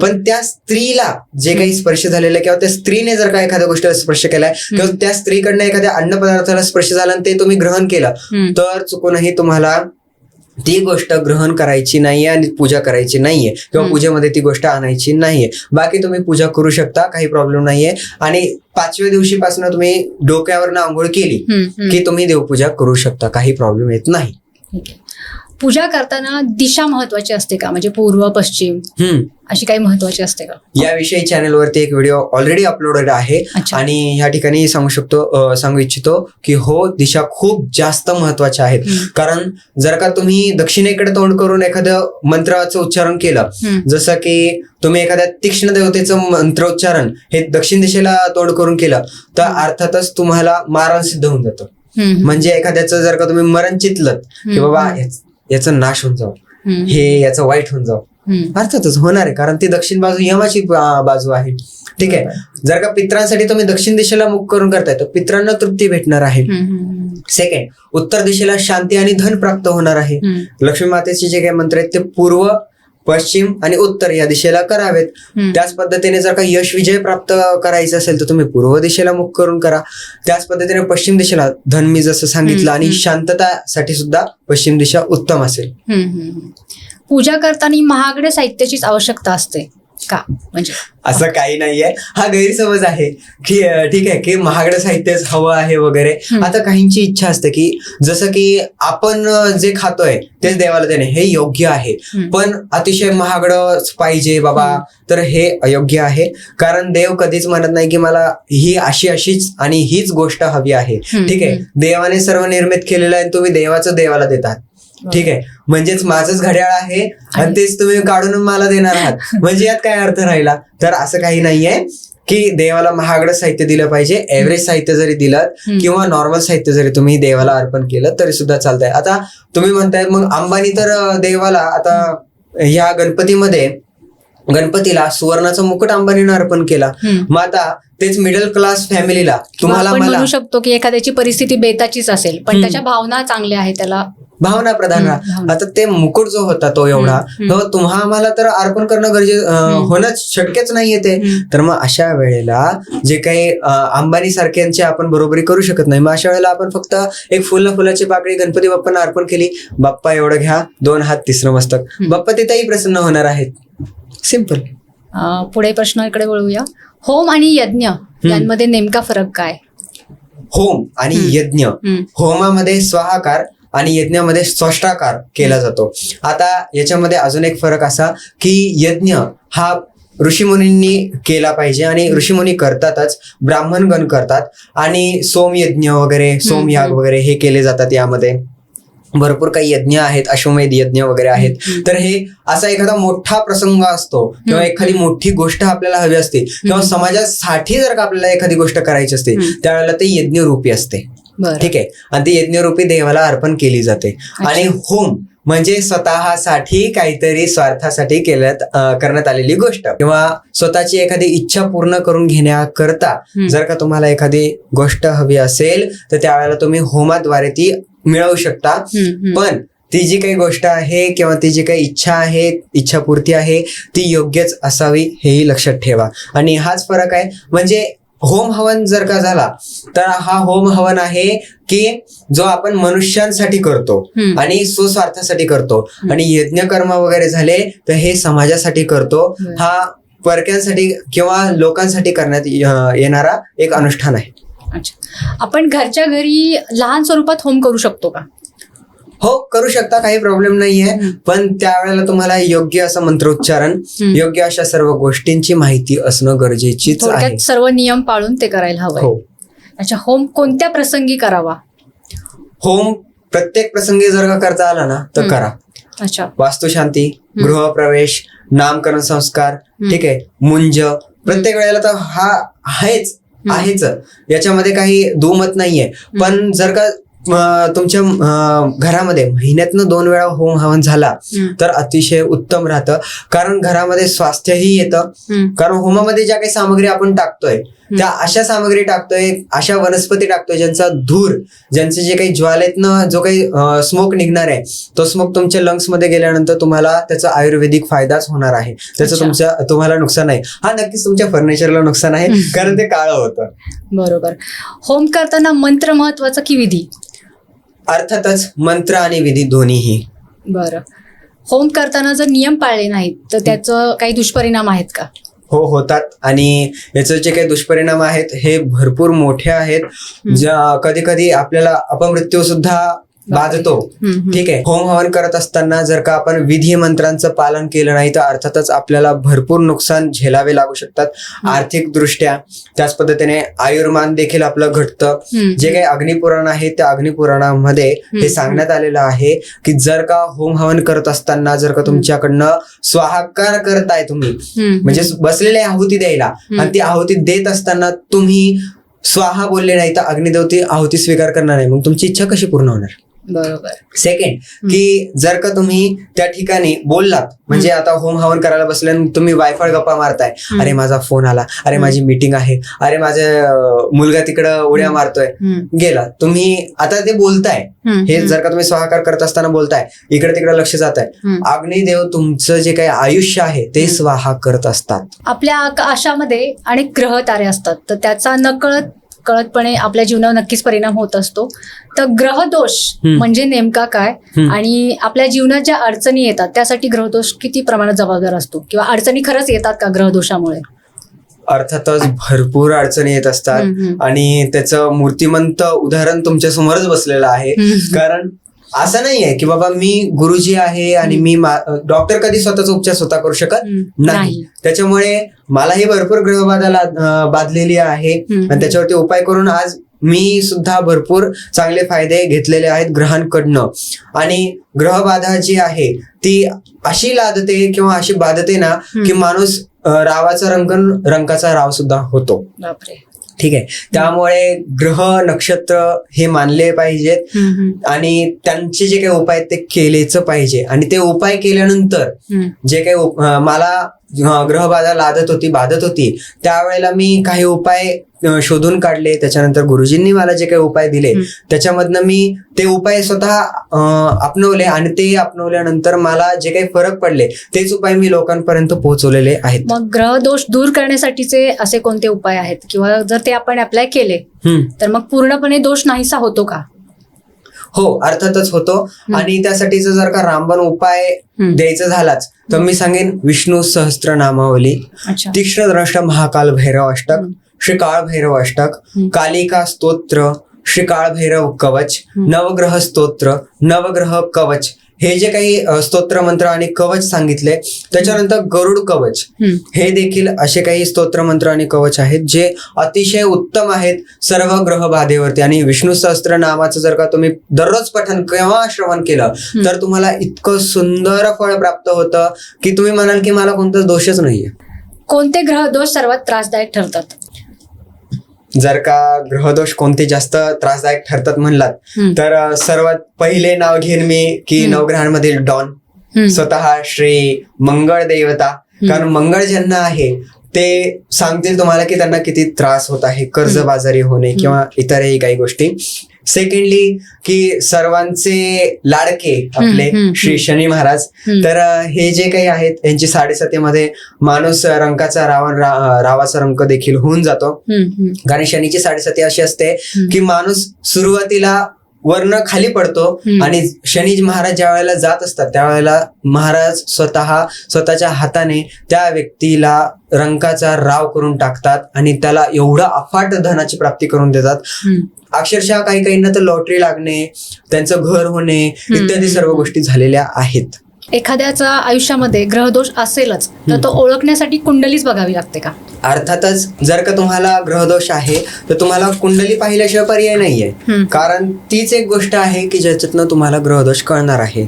पण त्या स्त्रीला जे काही स्पर्श झालेला किंवा त्या स्त्रीने जर का एखाद्या गोष्टीला स्पर्श केलाय किंवा त्या स्त्रीकडनं एखाद्या अन्न पदार्थाला स्पर्श झाला आणि ते तुम्ही ग्रहण केलं तर चुकूनही तुम्हाला ती गोष्ट ग्रहण करायची नाहीये आणि पूजा करायची नाहीये किंवा पूजेमध्ये ती गोष्ट आणायची नाहीये. बाकी तुम्ही पूजा करू शकता, काही प्रॉब्लेम नाहीये. आणि 5व्या दिवशीपासून तुम्ही डोक्यावरनं आंघोळ केली की तुम्ही देवपूजा करू शकता, काही प्रॉब्लेम येत नाही. पूजा करताना दिशा महत्वाची असते का, म्हणजे पूर्व पश्चिम अशी काही महत्वाची असते का? याविषयी चॅनलवरती एक व्हिडिओ ऑलरेडी अपलोडेड आहे. आणि या ठिकाणी सांगू इच्छितो की हो, दिशा खूप जास्त महत्वाच्या आहेत. कारण जर का तुम्ही दक्षिणेकडे तोंड करून एखादं मंत्राचं उच्चारण केलं, जसं की तुम्ही एखाद्या तीक्ष्ण देवतेचं मंत्रोच्चारण हे दक्षिण दिशेला तोंड करून केलं, तर अर्थातच तुम्हाला मारण सिद्ध होऊन जातं. म्हणजे एखाद्याचं जर का तुम्ही मरण चितलत की बाबा याचं नाश होऊन जाऊ, हे याचं वाईट होऊन जाऊ, अर्थातच होणार आहे. कारण ती दक्षिण बाजू यमाची बाजू आहे. ठीक आहे. जर का पित्रांसाठी तुम्ही दक्षिण दिशेला मुख करून करताय तर पित्रांना तृप्ती भेटणार आहे. सेकंड, उत्तर दिशेला शांती आणि धन प्राप्त होणार आहे. लक्ष्मी मातेचे जे काही मंत्र आहेत ते पूर्व, पश्चिम आणि उत्तर या दिशेला करावेत. त्याच पद्धतीने जर का यश विजय प्राप्त करायचं असेल तर तुम्ही पूर्व दिशेला मुख करून करा. त्याच पद्धतीने पश्चिम दिशेला धन मी जसं सांगितलं, आणि शांततासाठी सुद्धा पश्चिम दिशा उत्तम असेल. पूजा करताना महागड्या साहित्याचीच आवश्यकता असते का? म्हणजे असं काही नाहीये, हा गैरसमज आहे की ठीक आहे की महागडं साहित्यच हवं आहे वगैरे. आता काहींची इच्छा असते की जसं की आपण जे खातोय तेच देवाला देणे हे योग्य आहे, पण अतिशय महागडं पाहिजे बाबा तर हे अयोग्य आहे. कारण देव कधीच म्हणत नाही की मला ही अशीच आणि हीच गोष्ट हवी आहे. ठीक आहे, देवाने सर्व निर्मित केलेलं आहे, तुम्ही देवाचं देवाला देतात. ठीक आहे, म्हणजेच माझंच घड्याळ आहे आणि तेच तुम्ही काढून मला देणार आहात, म्हणजे यात काय अर्थ राहिला? तर असं काही नाहीये की देवाला महागडं साहित्य दिलं पाहिजे. एव्हरेज साहित्य जरी दिलं किंवा नॉर्मल साहित्य जरी तुम्ही देवाला अर्पण केलं तरी सुद्धा चालतंय. आता तुम्ही म्हणताय मग अंबानी तर देवाला, आता ह्या गणपतीला सुवर्णाचा मुकुट अंबानीनं अर्पण केला, मग आता तेच मिडल क्लास फॅमिलीला तुम्हाला आपण म्हणू शकतो की एखाद्याची परिस्थिती बेताचीच असेल पण त्याच्या भावना चांगल्या आहेत, त्याला भावना प्रधान राहा. आता ते मुकुट जो होता तो एवढा तुम्हा आम्हाला तर अर्पण करणं होणं शक्यच नाहीये ते. तर मग अशा वेळेला जे काही अंबानी सारख्यांची आपण बरोबरी करू शकत नाही, मग अशा वेळेला आपण फक्त एक फुलाची पाकळी गणपती बाप्पांना अर्पण केली, बाप्पा एवढं घ्या, 2 हात 3रं मस्तक, बाप्पा तिथेही प्रसन्न होणार आहेत. सिंपल. पुढे प्रश्नाकडे वळूया. होम आणि यज्ञ यांमध्ये नेमका फरक काय? होम आणि यज्ञ, होमामध्ये स्वाहाकार आणि यज्ञामध्ये स्पष्टाकार केला जातो. आता याच्यामध्ये अजून एक फरक असा की यज्ञ हा ऋषीमुनींनी केला पाहिजे आणि ऋषीमुनी करतातच, ब्राह्मणगण करतात, आणि सोमयज्ञ वगैरे, सोमयाग वगैरे हे केले जातात. यामध्ये भरपूर काही यज्ञ आहेत, अश्वमेध यज्ञ वगैरे आहेत. तर हे असा एखादा मोठा प्रसंग असतो किंवा एखादी मोठी गोष्ट आपल्याला हवी असते किंवा समाजासाठी जर का आपल्याला एखादी गोष्ट करायची असते त्यावेळेला ते यज्ञरूपी असते. ठीक आहे, आणि ती यज्ञरूपी देवाला अर्पण केली जाते. आणि होम म्हणजे स्वतःसाठी काहीतरी स्वार्थासाठी करण्यात आलेली गोष्ट किंवा स्वतःची एखादी इच्छा पूर्ण करून घेण्याकरता जर का तुम्हाला एखादी गोष्ट हवी असेल तर त्यावेळेला तुम्ही होमाद्वारे ती मिळवू शकता. पण ती जी काही गोष्ट आहे किंवा ती जी काही इच्छा आहे, इच्छापूर्ती आहे, ती योग्यच असावी हेही लक्षात ठेवा. आणि हाच फरक आहे. म्हणजे होम हवन जर का झाला तर हा होम हवन आहे की जो आपण मनुष्यांसाठी करतो आणि स्वस्वार्थासाठी करतो, आणि यज्ञकर्म वगैरे झाले तर हे समाजासाठी करतो. हा परक्यांसाठी किंवा लोकांसाठी करण्यात येणारा एक अनुष्ठान आहे. अच्छा, आपण घरच्या घरी लहान स्वरूपात होम करू शकतो का? हो, करू शकता, काही प्रॉब्लेम नाहीये. पण त्यावेळेला तुम्हाला योग्य असं मंत्रोच्चारण, योग्य अशा सर्व गोष्टींची माहिती असणं गरजेचीच आहे. सर्व नियम पाळून ते करायला हवं. हो. अच्छा, होम कोणत्या प्रसंगी करावा? होम प्रत्येक प्रसंगी जर का करता आला ना तर करा. अच्छा, वास्तुशांती, गृहप्रवेश, नामकरण संस्कार, ठीक आहे, मुंज, प्रत्येक वेळेला तर हा आहेच, याच्यामध्ये काही दुमत नाहीये. पण जर का तुमच्या घरामध्ये महिन्यातनं 2 वेळा होम हवन झाला तर अतिशय उत्तम राहतं. कारण घरामध्ये स्वास्थ्यही येतं. कारण होमामध्ये ज्या काही सामग्री आपण टाकतोय त्या अशा सामग्री टाकतोय, अशा वनस्पती टाकतोय ज्यांचा धूर, ज्यांचे जे काही ज्वालेतनं जो काही स्मोक निघणार आहे तो स्मोक तुमच्या लंग्स मध्ये गेल्यानंतर तुम्हाला त्याचा आयुर्वेदिक फायदाच होणार आहे. त्याचं तुम्हाला नुकसान आहे. हा नक्कीच तुमच्या फर्निचरला नुकसान आहे कारण ते काळं होतं. बरोबर. होम करताना मंत्र महत्वाचा की विधी? अर्थातच मंत्र आणि विधी दोन्हीही. बरं. होम करताना जर नियम पाळले नाहीत तर त्याचं काही दुष्परिणाम आहेत का? हो, होतात. आणि याचे जे काही दुष्परिणाम आहेत हे भरपूर मोठे आहेत. ज्या कधी कधी आपल्याला अपमृत्यू सुद्धा बाधतो. ठीक आहे. होम हवन करत असताना जर का आपण विधी मंत्रांचं पालन केलं नाही तर अर्थातच आपल्याला भरपूर नुकसान झेलावे लागू शकतात आर्थिक दृष्ट्या. त्याच पद्धतीने आयुर्मान देखील आपलं घटतं. जे काही अग्निपुराण आहे त्या अग्निपुराणामध्ये हे सांगण्यात आलेलं आहे की जर का होम हवन करत असताना जर का तुमच्याकडनं स्वाहाकार करताय तुम्ही, म्हणजे बसलेले आहुती द्यायला, आणि ती आहुती देत असताना तुम्ही स्वाहा बोलले नाही तर अग्निदेवती आहुती स्वीकार करणार नाही, मग तुमची इच्छा कशी पूर्ण होणार? बरोबर. सेकंड, की जर का तुम्ही त्या ठिकाणी बोललात, म्हणजे आता होम हवन करायला बसले तुम्ही वायफाय गप्पा मारताय, अरे माझा फोन आला, अरे माझी मीटिंग आहे, अरे माझा मुलगा तिकडं उड्या मारतोय, गेला तुम्ही, आता ते बोलताय, हे जर का तुम्ही स्वाहाकार करत असताना बोलताय, इकडे तिकडे लक्ष जात आहे, अग्निदेव तुमचं जे काही आयुष्य आहे ते स्वाहा करत असतात. आपल्या आकाशामध्ये अनेक ग्रह तारे असतात तर त्याचा कळतपणे आपल्या जीवनावर नक्कीच परिणाम होत असतो. तर ग्रहदोष म्हणजे नेमका काय, आणि आपल्या जीवनात ज्या अडचणी येतात त्यासाठी ग्रहदोष किती प्रमाणात जबाबदार असतो, किंवा अडचणी खरंच येतात का ग्रहदोषामुळे? अर्थातच भरपूर अडचणी येत असतात आणि त्याचं मूर्तिमंत उदाहरण तुमच्या समोरच बसलेलं आहे. कारण असं नाहीये की बाबा मी गुरुजी आहे आणि मी डॉक्टर कधी स्वतःचा उपचार स्वतः करू शकत नाही. त्याच्यामुळे मलाही भरपूर ग्रहबाधा बाधलेली आहे आणि त्याच्यावरती उपाय करून आज मी सुद्धा भरपूर चांगले फायदे घेतलेले आहेत ग्रहांकडनं. आणि ग्रहबाधा जी आहे ती अशी लादते किंवा अशी बाधते ना की माणूस रावाचा रंकाचा राव सुद्धा होतो. बापरे. ठीक आहे. त्यामुळे ग्रह नक्षत्र हे मानले पाहिजेत आणि त्यांचे जे काही उपाय ते केलेच पाहिजे. आणि ते उपाय केल्यानंतर जे काही मला ग्रहबाधा बाधत होती त्यावेळेला मी काही उपाय शोधून काढले. त्याच्यानंतर गुरुजींनी मला जे काही उपाय दिले त्याच्यामधनं मी ते उपाय स्वतः अपनवले आणि ते अपनवल्यानंतर मला जे काही फरक पडले तेच उपाय मी लोकांपर्यंत पोहोचवलेले आहेत. मग ग्रहदोष दूर करण्यासाठीचे असे कोणते उपाय आहेत, किंवा जर ते आपण अप्लाय केले तर मग पूर्णपणे दोष नाहीसा होतो का? हो, अर्थातच होतो. आणि त्यासाठीचा जर का रामबाण उपाय द्यायचा झालाच तर मी सांगेन विष्णू सहस्त्र नामावली, तीक्ष्ण द्रष्ट महाकाल भैरव अष्टक, श्री काळ भैरव अष्टक, कालिका स्तोत्र, श्री काळ भैरव कवच, नवग्रह स्तोत्र, नवग्रह कवच, हे जे काही स्तोत्र मंत्र आणि कवच सांगितले. त्याच्यानंतर गरुड कवच, हे देखील असे काही स्तोत्र मंत्र आणि कवच आहेत जे अतिशय उत्तम आहेत सर्व ग्रह बाधेवरती. आणि विष्णू सहस्त्र नामाचं जर का तुम्ही दररोज पठण किंवा श्रवण केलं तर तुम्हाला इतकं सुंदर फळ प्राप्त होतं की तुम्ही म्हणाल की मला कोणताच दोषच नाहीये. कोणते ग्रहदोष सर्वात त्रासदायक ठरतात? जर का ग्रहदोष कोणते जास्त त्रासदायक ठरतात म्हणलात तर सर्वात पहिले नाव घेईन मी की नवग्रहांमधील डॉन, स्वतः श्री मंगळ देवता. कारण मंगळ ज्यांना आहे ते सांगतील तुम्हाला की त्यांना किती त्रास होत आहे, कर्जबाजारी होणे किंवा इतरही काही गोष्टी. सेकंडली की सर्वांचे लाडके आपले श्री शनी महाराज. तर हे जे काही आहेत यांची 7.5 मध्ये माणूस रंकाचा रावाचा रंक देखील होऊन जातो. कारण शनीची 7.5 अशी असते की माणूस सुरुवातीला वर्ण खाली पडतो आणि शनी महाराज ज्या वेळेला जात असतात त्यावेळेला महाराज स्वतःच्या हाताने त्या व्यक्तीला रंकाचा राव करून टाकतात आणि त्याला एवढं अफाट धनाची प्राप्ती करून देतात. अक्षरशः काहींना तर लॉटरी लागणे, त्यांचं घर होणे इत्यादी सर्व गोष्टी झालेल्या आहेत. एखाद्याच्या आयुष्यामध्ये ग्रहदोष असेलच तर तो ओळखण्यासाठी कुंडलीच बघावी लागते का? अर्थातच जर का तुम्हाला ग्रहदोष आहे तर तुम्हाला कुंडली पाहिल्याशिवाय पर्याय नाहीये. कारण तीच एक गोष्ट आहे की ज्याच्यातनं तुम्हाला ग्रहदोष कळणार आहे.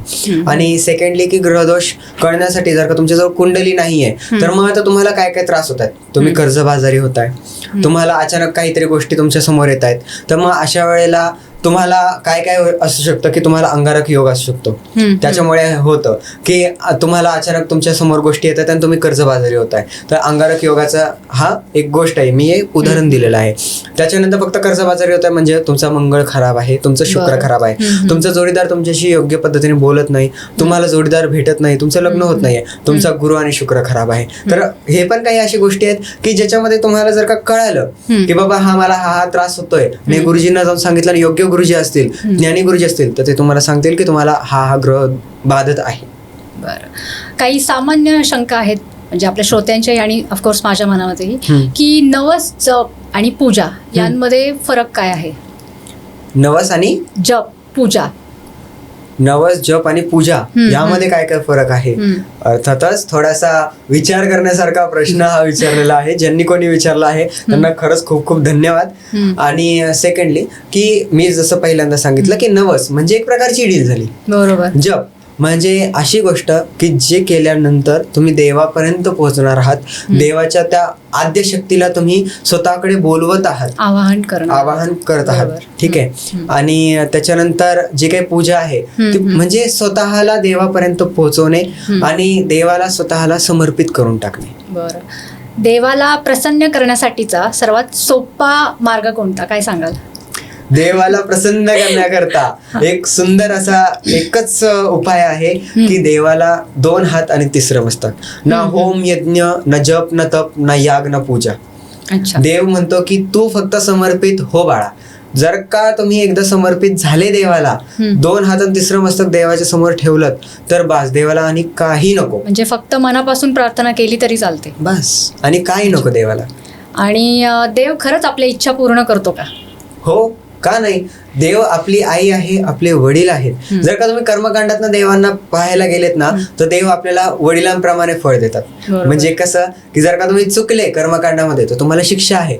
आणि सेकंडली की ग्रहदोष कळण्यासाठी जर का तुमच्याजवळ कुंडली नाहीये तर मग आता तुम्हाला काय काय त्रास होत आहेत. तुम्ही कर्जबाजारी होताय, तुम्हाला अचानक काहीतरी गोष्टी तुमच्या समोर येत आहेत, तर मग अशा वेळेला तुम्हाला काय काय असू शकतं की तुम्हाला अंगारक योग असू शकतो. त्याच्यामुळे होतं की तुम्हाला अचानक तुमच्या समोर गोष्टी येतात आणि तुम्ही कर्जबाजारी होताय. तर अंगारक योगाचा हा एक गोष्ट आहे, मी एक उदाहरण दिलेलं आहे. त्याच्यानंतर फक्त कर्जबाजारी होत आहे म्हणजे तुमचा मंगळ खराब आहे, तुमचं शुक्र खराब आहे, तुमचा जोडीदार तुमच्याशी योग्य पद्धतीने बोलत नाही, तुम्हाला जोडीदार भेटत नाही, तुमचं लग्न होत नाहीये, तुमचा गुरु आणि शुक्र खराब आहे. तर हे पण काही अशी गोष्टी आहेत की ज्याच्यामध्ये तुम्हाला जर का कळालं की बाबा हा मला हा त्रास होतोय आणि गुरुजींना जाऊन सांगितलं आणि योग्य गुरुजी असतील, ज्ञानी गुरुजी असतील, तर ते तुम्हाला सांगतील की तुम्हाला हा ग्रह बाधत आहे. बरं, काही सामान्य शंका आहेत म्हणजे आपल्या श्रोत्यांच्याही आणि ऑफकोर्स माझ्या मनामध्येही, की नवस, जप आणि पूजा यांमध्ये फरक काय आहे? नवस आणि जप, पूजा. नवस, जप आणि पूजा यामध्ये काय काय फरक आहे? अर्थातच थोडासा विचार करण्यासारखा प्रश्न हा विचारलेला आहे. ज्यांनी कोणी विचारला आहे त्यांना खरंच खूप खूप धन्यवाद. आणि सेकंडली की मी जसं पहिल्यांदा सांगितलं की नवस म्हणजे एक प्रकारची डील झाली. बरोबर. जप म्हणजे अशी गोष्ट की जे केल्यानंतर तुम्ही देवापर्यंत पोहोचणार आहात, देवाच्या त्या आद्य शक्तीला तुम्ही स्वतःकडे बोलवत आहात, आवाहन करत आहात. ठीक आहे. आणि त्याच्यानंतर जे काही पूजा आहे ती म्हणजे स्वतःला देवापर्यंत पोहोचवणे आणि देवाला स्वतःला समर्पित करून टाकणे. बरं, देवाला प्रसन्न करण्यासाठीचा सर्वात सोपा मार्ग कोणता, काय सांगाल? देवाला प्रसन्न करण्याकरता एक सुंदर असा एकच उपाय आहे की देवाला 2 हात आणि 3 मस्तक. ना होम यज्ञ, न जप, न तप, न याग, न पूजा. देव म्हणतो की तू फक्त समर्पित हो बाळा. जर का तुम्ही एकदा समर्पित झाले देवाला, 2 हात आणि 3 मस्तक देवाच्या समोर ठेवलं तर बस, देवाला आणि काही नको. म्हणजे फक्त मनापासून प्रार्थना केली तरी चालते बस, आणि काही नको देवाला. आणि देव खरंच आपल्या इच्छा पूर्ण करतो का? हो, का नाही. देव आपली आई आहे, आपले वडील आहेत. जर का तुम्ही कर्मकांडातनं देवांना पाहायला गेलेत ना, तर देव आपल्याला वडिलांप्रमाणे फळ देतात. म्हणजे कसं की जर का तुम्ही चुकले कर्मकांडामध्ये तर तुम्हाला शिक्षा आहे.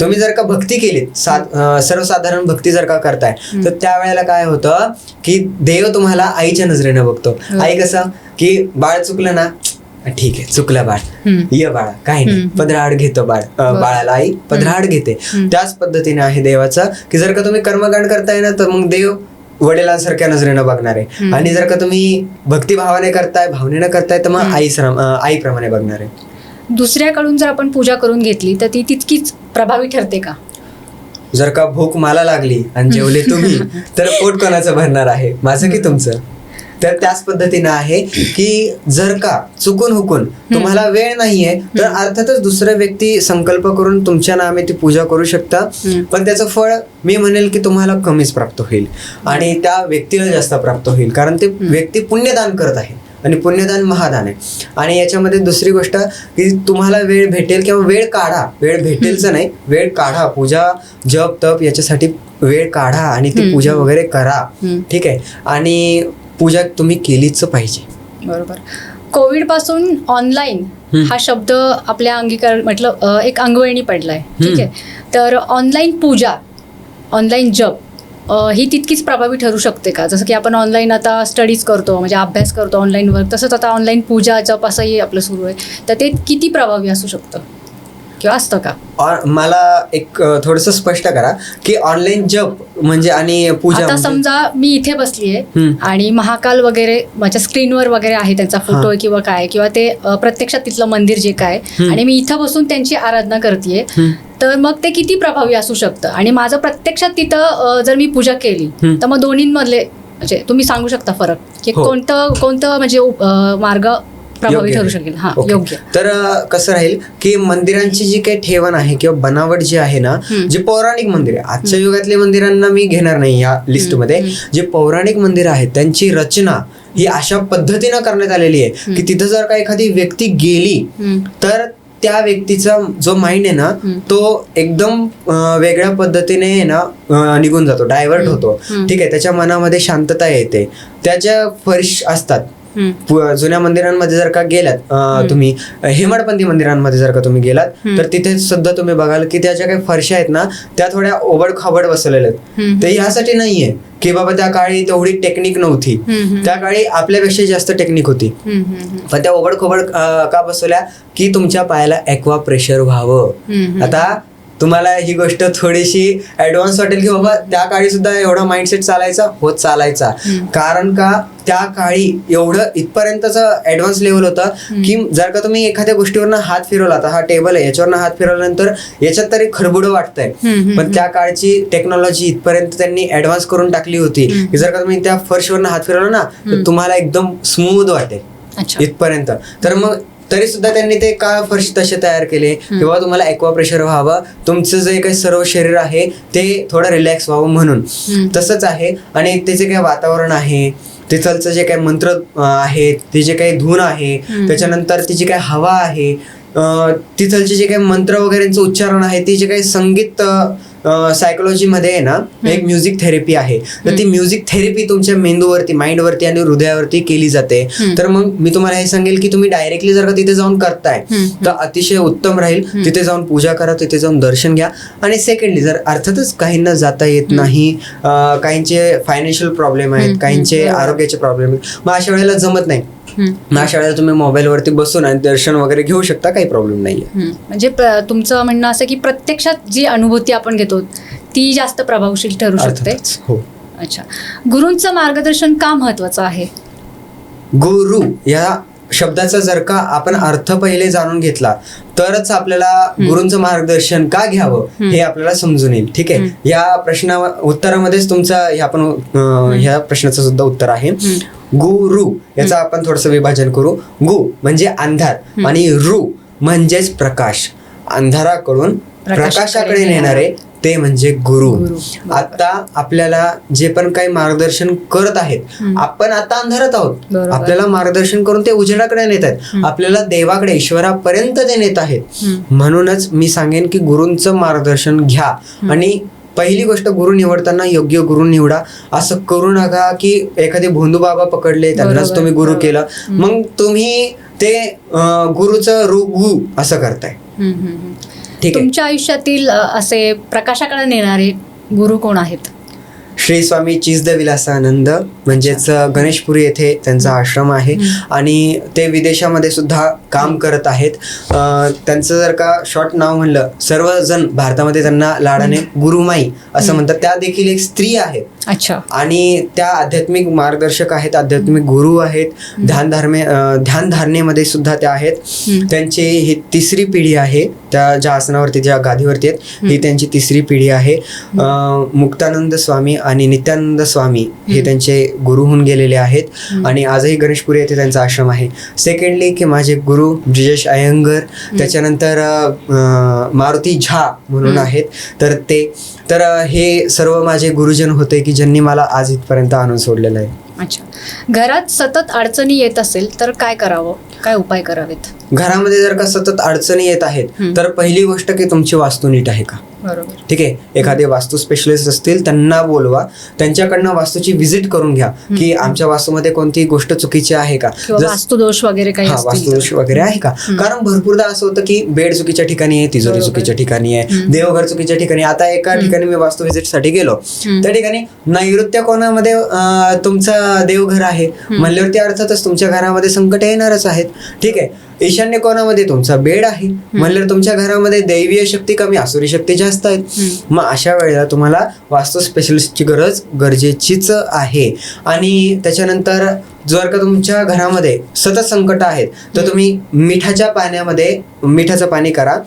तुम्ही जर का भक्ती केलीत, सर्वसाधारण भक्ती जर का करताय, तर त्यावेळेला काय होतं की देव तुम्हाला आईच्या नजरेनं बघतो. आई कसं की बाळ चुकलं ना, ठीक आहे चुकलं बाळ, ये बाळा, काही नाही, पदराआड घेतो बाळ, बाळाला आई पदराआड घेते. त्याच पद्धतीने आहे देवाचं की जर का तुम्ही कर्मकांड करताय ना, तर मग देव वडिलांसारख्या नजरेनं बघणार आहे. आणि जर का तुम्ही भक्तिभावाने करताय, भावनेनं करताय, तर मग आईप्रमाणे बघणार आहे. दुसऱ्याकडून जर आपण पूजा करून घेतली तर ती तितकीच प्रभावी ठरते का? जर का भूक मला लागली आणि जेवले तुम्ही तर पोट कोणाचं भरणार आहे, माझं की तुमचं? तर त्याच पद्धतीनं आहे की जर का चुकून हुकून तुम्हाला वेळ नाहीये तर अर्थातच दुसऱ्या व्यक्ती संकल्प करून तुमच्या नामे ती पूजा करू शकता, पण त्याचं फळ मी म्हणेल की तुम्हाला कमीच प्राप्त होईल आणि त्या व्यक्तीला जास्त प्राप्त होईल, कारण ते व्यक्ती पुण्यदान करत आहे आणि पुण्यदान महादान आहे. आणि याच्यामध्ये दुसरी गोष्ट की तुम्हाला वेळ भेटेल किंवा वेळ काढा, वेळ भेटेलच नाही, वेळ काढा. पूजा, जप, तप याच्यासाठी वेळ काढा आणि ती पूजा वगैरे करा. ठीक आहे. आणि पूजा तुम्ही केलीच पाहिजे. बरोबर. कोविड पासून ऑनलाईन हा शब्द आपल्या अंगीकार म्हटलं एक अंगवळणी पडलाय. ठीक आहे. तर ऑनलाईन पूजा, ऑनलाईन जप ही तितकीच प्रभावी ठरू शकते का? जसं की आपण ऑनलाईन आता स्टडीज करतो, म्हणजे अभ्यास करतो ऑनलाईन वर्क, तसंच आता ऑनलाईन पूजा जप असंही आपलं सुरू आहे. तर ते किती प्रभावी असू शकतं किंवा असतं का? मला एक थोडंसं स्पष्ट करा की ऑनलाईन जप म्हणजे आणि पूजा. आता समजा मी इथे बसलीये आणि महाकाल वगैरे माझ्या स्क्रीनवर वगैरे आहे त्यांचा फोटो किंवा काय, किंवा ते प्रत्यक्षात तिथलं मंदिर जे काय, आणि मी इथं बसून त्यांची आराधना करतेय, तर मग ते किती प्रभावी असू शकतं? आणि माझं प्रत्यक्षात तिथं जर मी पूजा केली तर मग दोन्हींमधले म्हणजे तुम्ही सांगू शकता फरक की कोणतं म्हणजे मार्ग प्रभावी ठरू शकेल? हा, योग्य. तर कसं राहील की मंदिरांची जी काही ठेवण आहे किंवा बनावट जी आहे ना, जे पौराणिक मंदिर आहे, आजच्या युगातल्या मंदिरांना मी घेणार नाही या लिस्टमध्ये, जे पौराणिक मंदिर आहेत त्यांची रचना ही अशा पद्धतीनं करण्यात आलेली आहे की तिथं जर का एखादी व्यक्ती गेली तर त्या व्यक्तीचा जो माइंड आहे ना तो एकदम वेगळ्या पद्धतीने ना निघून जातो, डायव्हर्ट होतो. ठीक आहे. त्याच्या मनामध्ये शांतता येते. त्याच्या फर्श असतात जुन्या मंदिरांमध्ये जर का गेलात तुम्ही, हेमाडपंथी मंदिरांमध्ये जर का तुम्ही गेलात तर तिथे सुद्धा तुम्ही बघाल की त्या ज्या काही फरशा आहेत ना त्या थोड्या ओबड खाबड बसवलेल्या आहेत. ते यासाठी नाहीये की बाबा त्या काळी तेवढी टेक्निक नव्हती, त्या काळी आपल्यापेक्षा जास्त टेक्निक होती, पण त्या ओबड खोबड का बसवल्या की तुमच्या पायाला ॲक्वा प्रेशर व्हावं. आता तुम्हाला ही गोष्ट थोडीशी ऍडव्हान्स वाटेल की बाबा त्या काळी सुद्धा एवढा माइंडसेट चालायचा, कारण का त्या काळी एवढं इथपर्यंतचं ऍडव्हान्स लेवल होतं की जर का तुम्ही एखाद्या गोष्टीवरनं हात फिरवला, आता हा टेबल आहे याच्यावरनं हात फिरवल्यानंतर याच्यात तरी खडबुडं वाटतंय, पण त्या काळची टेक्नॉलॉजी इथपर्यंत त्यांनी ऍडव्हान्स करून टाकली होती की जर का तुम्ही त्या फर्शवरनं हात फिरवला ना तर तुम्हाला एकदम स्मूथ वाटेल इथपर्यंत. तर मग तरी सुद्धा त्यांनी ते का फरशी तसे तयार केले किंवा तुम्हाला ॲक्वा प्रेशर व्हावं, तुमचं जे काही सर्व शरीर आहे ते थोडं रिलॅक्स व्हावं म्हणून. तसंच आहे. आणि ते जे काही वातावरण आहे, तिथलचं जे काही मंत्र आहेत, ते जे काही धून आहे, त्याच्यानंतर ती जी काही हवा आहे, तिथलचे जे काही मंत्र वगैरेंचं उच्चारण आहे, ती जे काही संगीत सायकोलॉजीमध्ये आहे ना एक म्युझिक थेरपी आहे. तर ती म्युझिक थेरपी तुमच्या मेंदूवरती, माइंडवरती आणि हृदयावरती केली जाते. तर मग मी तुम्हाला हे सांगेल की तुम्ही डायरेक्टली जर का तिथे जाऊन करताय तर अतिशय उत्तम राहील. तिथे जाऊन पूजा करा, तिथे जाऊन दर्शन घ्या. आणि सेकंडली जर अर्थातच काहींना जाता येत नाही, काहींचे फायनान्शियल प्रॉब्लेम आहेत, काहींचे आरोग्याचे प्रॉब्लेम आहेत, मग अशा वेळेला जमत नाही, मग अशा वेळेला तुम्ही मोबाईलवरती बसून आणि दर्शन वगैरे घेऊ शकता, काही प्रॉब्लेम नाहीये. म्हणजे तुमचं म्हणणं असं की प्रत्यक्षात जी अनुभूती आपण घेतो ती जास्त प्रभावशील ठरू शकते. हो. अच्छा, गुरूंचं मार्गदर्शन का महत्वाचं आहे? गुरु या शब्दाचा जर का आपण अर्थ पहिले जाणून घेतला तरच आपल्याला गुरूंचं मार्गदर्शन का घ्यावं हे आपल्याला समजून येईल. ठीक आहे. या उत्तरामध्येच तुमचं आपण ह्या प्रश्नाचं सुद्धा उत्तर आहे. गुरु याचं आपण थोडंसं विभाजन करू. गु म्हणजे अंधार आणि रु म्हणजेच प्रकाश. अंधाराकडून प्रकाशाकडे नेणारे ते म्हणजे गुरु. आता आपल्याला जे पण काही मार्गदर्शन करत आहेत, आपण आता अंधारात आहोत, आपल्याला मार्गदर्शन करून ते उजेडाकडे नेत आहेत, आपल्याला देवाकडे, ईश्वरापर्यंत ते नेत आहेत. म्हणूनच मी सांगेन की गुरूंचं मार्गदर्शन घ्या. आणि पहिली गोष्ट, गुरु निवडताना योग्य गुरु निवडा. असं करू नका की एखादे भोंदू बाबा पकडले त्यांनाच तुम्ही गुरु केलं, मग तुम्ही ते गुरुचं गु असं करताय. तुमच्या आयुष्यातील असे प्रकाशाकडे नेणारे गुरु कोण आहेत? श्री स्वामी चिसद विलासानंद म्हणजेच गणेशपुरी येथे त्यांचा आश्रम आहे आणि ते विदेशामध्ये सुद्धा काम करत आहेत. त्यांचं जर का शॉर्ट नाव म्हणलं, सर्वजण भारतामध्ये त्यांना लाडाने गुरुमाई असं म्हणतात. त्या देखील एक स्त्री आहेत. अच्छा. आणि त्या आध्यात्मिक मार्गदर्शक आहेत, आध्यात्मिक गुरु आहेत. ध्यानधारणेमध्ये सुद्धा त्या आहेत. त्यांची ही तिसरी पिढी आहे. त्या ज्या आसनावरती, ज्या गादीवरती आहेत, ही त्यांची तिसरी पिढी आहे. मुक्तानंद स्वामी आणि नित्यानंद स्वामी हे त्यांचे गुरु होऊन गेलेले आहेत आणि आजही गणेशपुरी येथे त्यांचा आश्रम आहे. सेकंडली की माझे गुरु ब्रिजेश अयंगर, त्याच्यानंतर मारुती झा म्हणून आहेत. तर हे सर्व माझे गुरुजन होते की ज्यांनी मला आज इथपर्यंत आणून सोडलेलं आहे. अच्छा. घरात सतत अडचणी येत असेल तर काय करावं, काय उपाय करावेत? घरामध्ये जर का सतत अडचणी येत आहेत तर पहिली गोष्ट की तुमची वास्तू नीट आहे का. बरोबर. ठीक आहे. एखादे वास्तू स्पेशलिस्ट असतील त्यांना बोलवा, त्यांच्याकडनं वास्तूची व्हिजिट करून घ्या की आमच्या वास्तूमध्ये कोणती गोष्ट चुकीची आहे का, वास्तुदोष वगैरे काही वास्तुदोष वगैरे आहे का. कारण भरपूरदा असं होतं की बेड चुकीच्या ठिकाणी आहे, तिजोरी चुकीच्या ठिकाणी आहे, देवघर चुकीच्या ठिकाणी. आता एका ठिकाणी मी वास्तू व्हिजिटसाठी गेलो, त्या ठिकाणी नैऋत्य कोणामध्ये तुमचं देवघर आहे म्हणल्यावरती अर्थातच तुमच्या घरामध्ये संकट येणारच आहेत. ठीक आहे. ईशान्य कोणामध्ये तुमचा बेड आहे म्हणल्यावर तुमच्या घरामध्ये दैवीय शक्ती कमी, आसुरी शक्ती जास्त आहेत. मग अशा वेळेला तुम्हाला वास्तू स्पेशलिस्टची गरज गरजेचीच आहे. आणि त्याच्यानंतर जर का तुमच्या घरामध्ये सतत संकट आहेत तर तुम्ही मिठाच्या पाण्यामध्ये मिठाचं पाणी करा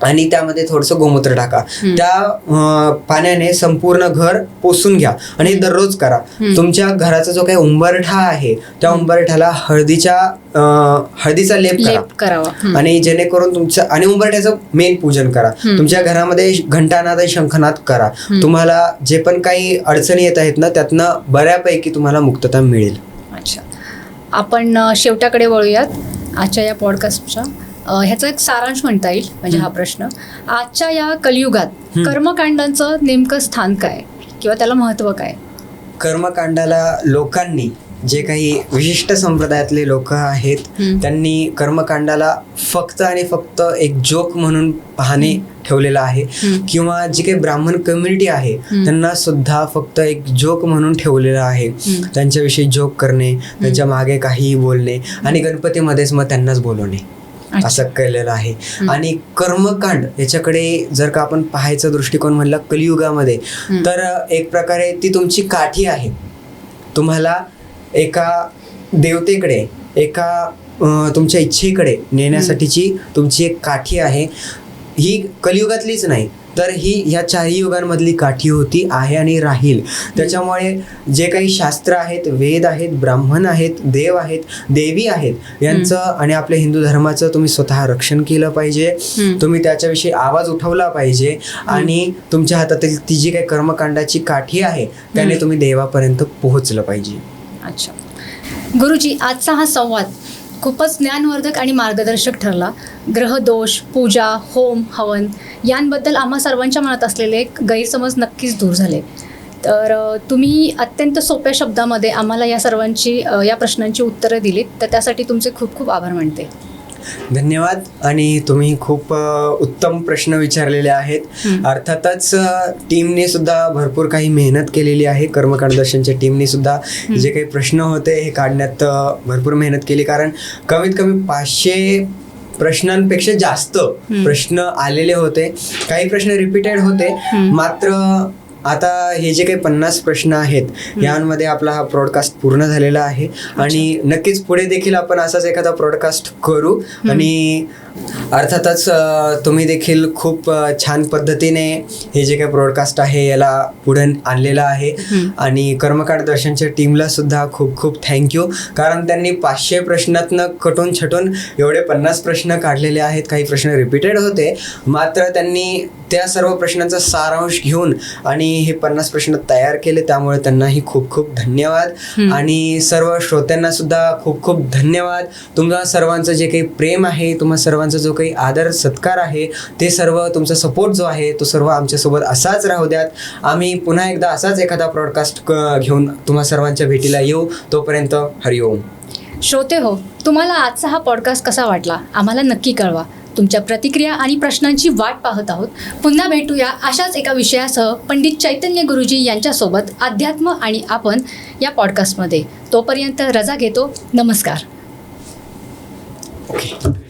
आणि त्यामध्ये थोडंसं गोमूत्र टाका. त्या पाण्याने संपूर्ण घर पुसून घ्या आणि दररोज करा. तुमच्या घराचा जो काही उंबरठा आहे त्या उंबरठ्याला हळदीचा लेप करावा आणि जेणेकरून तुमचं, आणि उंबरठ्याचं मेन पूजन करा. तुमच्या घरामध्ये घंटानाद आणि शंखनाद करा. तुम्हाला जे पण काही अडचणी येत आहेत ना त्यातनं बऱ्यापैकी तुम्हाला मुक्तता मिळेल. अच्छा. आपण शेवटाकडे वळूयात आजच्या या पॉडकास्टच्या. ह्याचा एक सारांश म्हणता येईल म्हणजे हा प्रश्न, आजच्या या कलियुगात कर्मकांडांचं नेमकं स्थान काय किंवा त्याला महत्व काय? कर्मकांडाला लोकांनी, जे काही विशिष्ट संप्रदायातले लोक आहेत त्यांनी कर्मकांडाला फक्त आणि फक्त एक जोक म्हणून पाहणे ठेवलेलं आहे. किंवा जी काही ब्राह्मण कम्युनिटी आहे त्यांना सुद्धा फक्त एक जोक म्हणून ठेवलेलं आहे. त्यांच्याविषयी जोक करणे, त्यांच्या मागे काहीही बोलणे आणि गणपतीमध्येच मग त्यांनाच बोलवणे असं केलेलं आहे. आणि कर्मकांड याच्याकडे जर का आपण पाहायचा दृष्टिकोन म्हणला कलियुगामध्ये तर एक प्रकारे ती तुमची काठी आहे. तुम्हाला एका देवतेकडे, एका तुमच्या इच्छेकडे नेण्यासाठीची तुमची एक काठी आहे. ही कलियुगातलीच नाही तर ही ह्या चारही युगांमधली काठी होती, आहे आणि राहील. त्याच्यामुळे जे काही शास्त्र आहेत, वेद आहेत, ब्राह्मण आहेत, देव आहेत, देवी आहेत, यांचं आणि आपल्या हिंदू धर्माचं तुम्ही स्वतः रक्षण केलं पाहिजे. तुम्ही त्याच्याविषयी आवाज उठवला पाहिजे आणि तुमच्या हातातील ती जी काही कर्मकांडाची काठी आहे त्याने तुम्ही देवापर्यंत पोहोचलं पाहिजे. अच्छा गुरुजी, आजचा हा संवाद खूपच ज्ञानवर्धक आणि मार्गदर्शक ठरला. ग्रहदोष, पूजा, होम, हवन यांबद्दल आम्हा सर्वांच्या मनात असलेले गैरसमज नक्कीच दूर झाले. तर तुम्ही अत्यंत सोप्या शब्दामध्ये आम्हाला या सर्वांची या प्रश्नांची उत्तरं दिलीत, तर त्यासाठी तुमचे खूप खूप आभार मानते. धन्यवाद. आणि तुम्ही खूप उत्तम प्रश्न विचारलेले आहेत. अर्थातच टीमने सुद्धा भरपूर काही मेहनत केलेली आहे. कर्मकांड दर्शनच्या टीमने सुद्धा जे काही प्रश्न होते हे काढण्यात भरपूर मेहनत केली, कारण कमीत कमी 500 प्रश्नांपेक्षा जास्त प्रश्न आलेले होते. काही प्रश्न रिपीटेड होते, मात्र आता हे जे काही 50 प्रश्न आहेत यांमध्ये आपला हा ब्रॉडकास्ट पूर्ण झालेला आहे. आणि नक्कीच पुढे देखील आपण असाच एखादा ब्रॉडकास्ट करू. आणि अर्थातच तुम्ही देखील खूप छान पद्धतीने हे जे काही ब्रॉडकास्ट आहे याला पुढे आणलेलं आहे. आणि कर्मकांड दर्शनच्या टीमला सुद्धा खूप खूप थँक्यू, कारण त्यांनी 500 प्रश्नातनं कटून छटून एवढे 50 प्रश्न काढलेले आहेत. काही प्रश्न रिपीटेड होते, मात्र त्यांनी त्या सर्व प्रश्नांचा सारांश घेऊन आणि हे 50 प्रश्न तयार केले. त्यामुळे त्यांनाही खूप खूप धन्यवाद. आणि सर्व श्रोत्यांना सुद्धा खूप खूप धन्यवाद. तुम्हा सर्वांचं जे काही प्रेम आहे, तुम्हा सर्वांचा जो काही आदर सत्कार आहे, ते सर्व तुमचा सपोर्ट जो आहे तो सर्व आमच्यासोबत असाच राहू द्यात. आम्ही पुन्हा एकदा असाच एखादा ब्रॉडकास्ट घेऊन तुम्हा सर्वांच्या भेटीला येऊ. तोपर्यंत हरिओम. श्रोते हो, तुम्हाला आजचा हा पॉडकास्ट कसा वाटला आम्हाला नक्की कळवा. तुमच्या प्रतिक्रिया आणि प्रश्नांची वाट पाहत आहोत. पुन्हा भेटूया अशाच एका विषयासह पंडित चैतन्य गुरुजी यांच्यासोबत अध्यात्म आणि आपण या पॉडकास्टमध्ये. तोपर्यंत रजा घेतो. नमस्कार. ओके.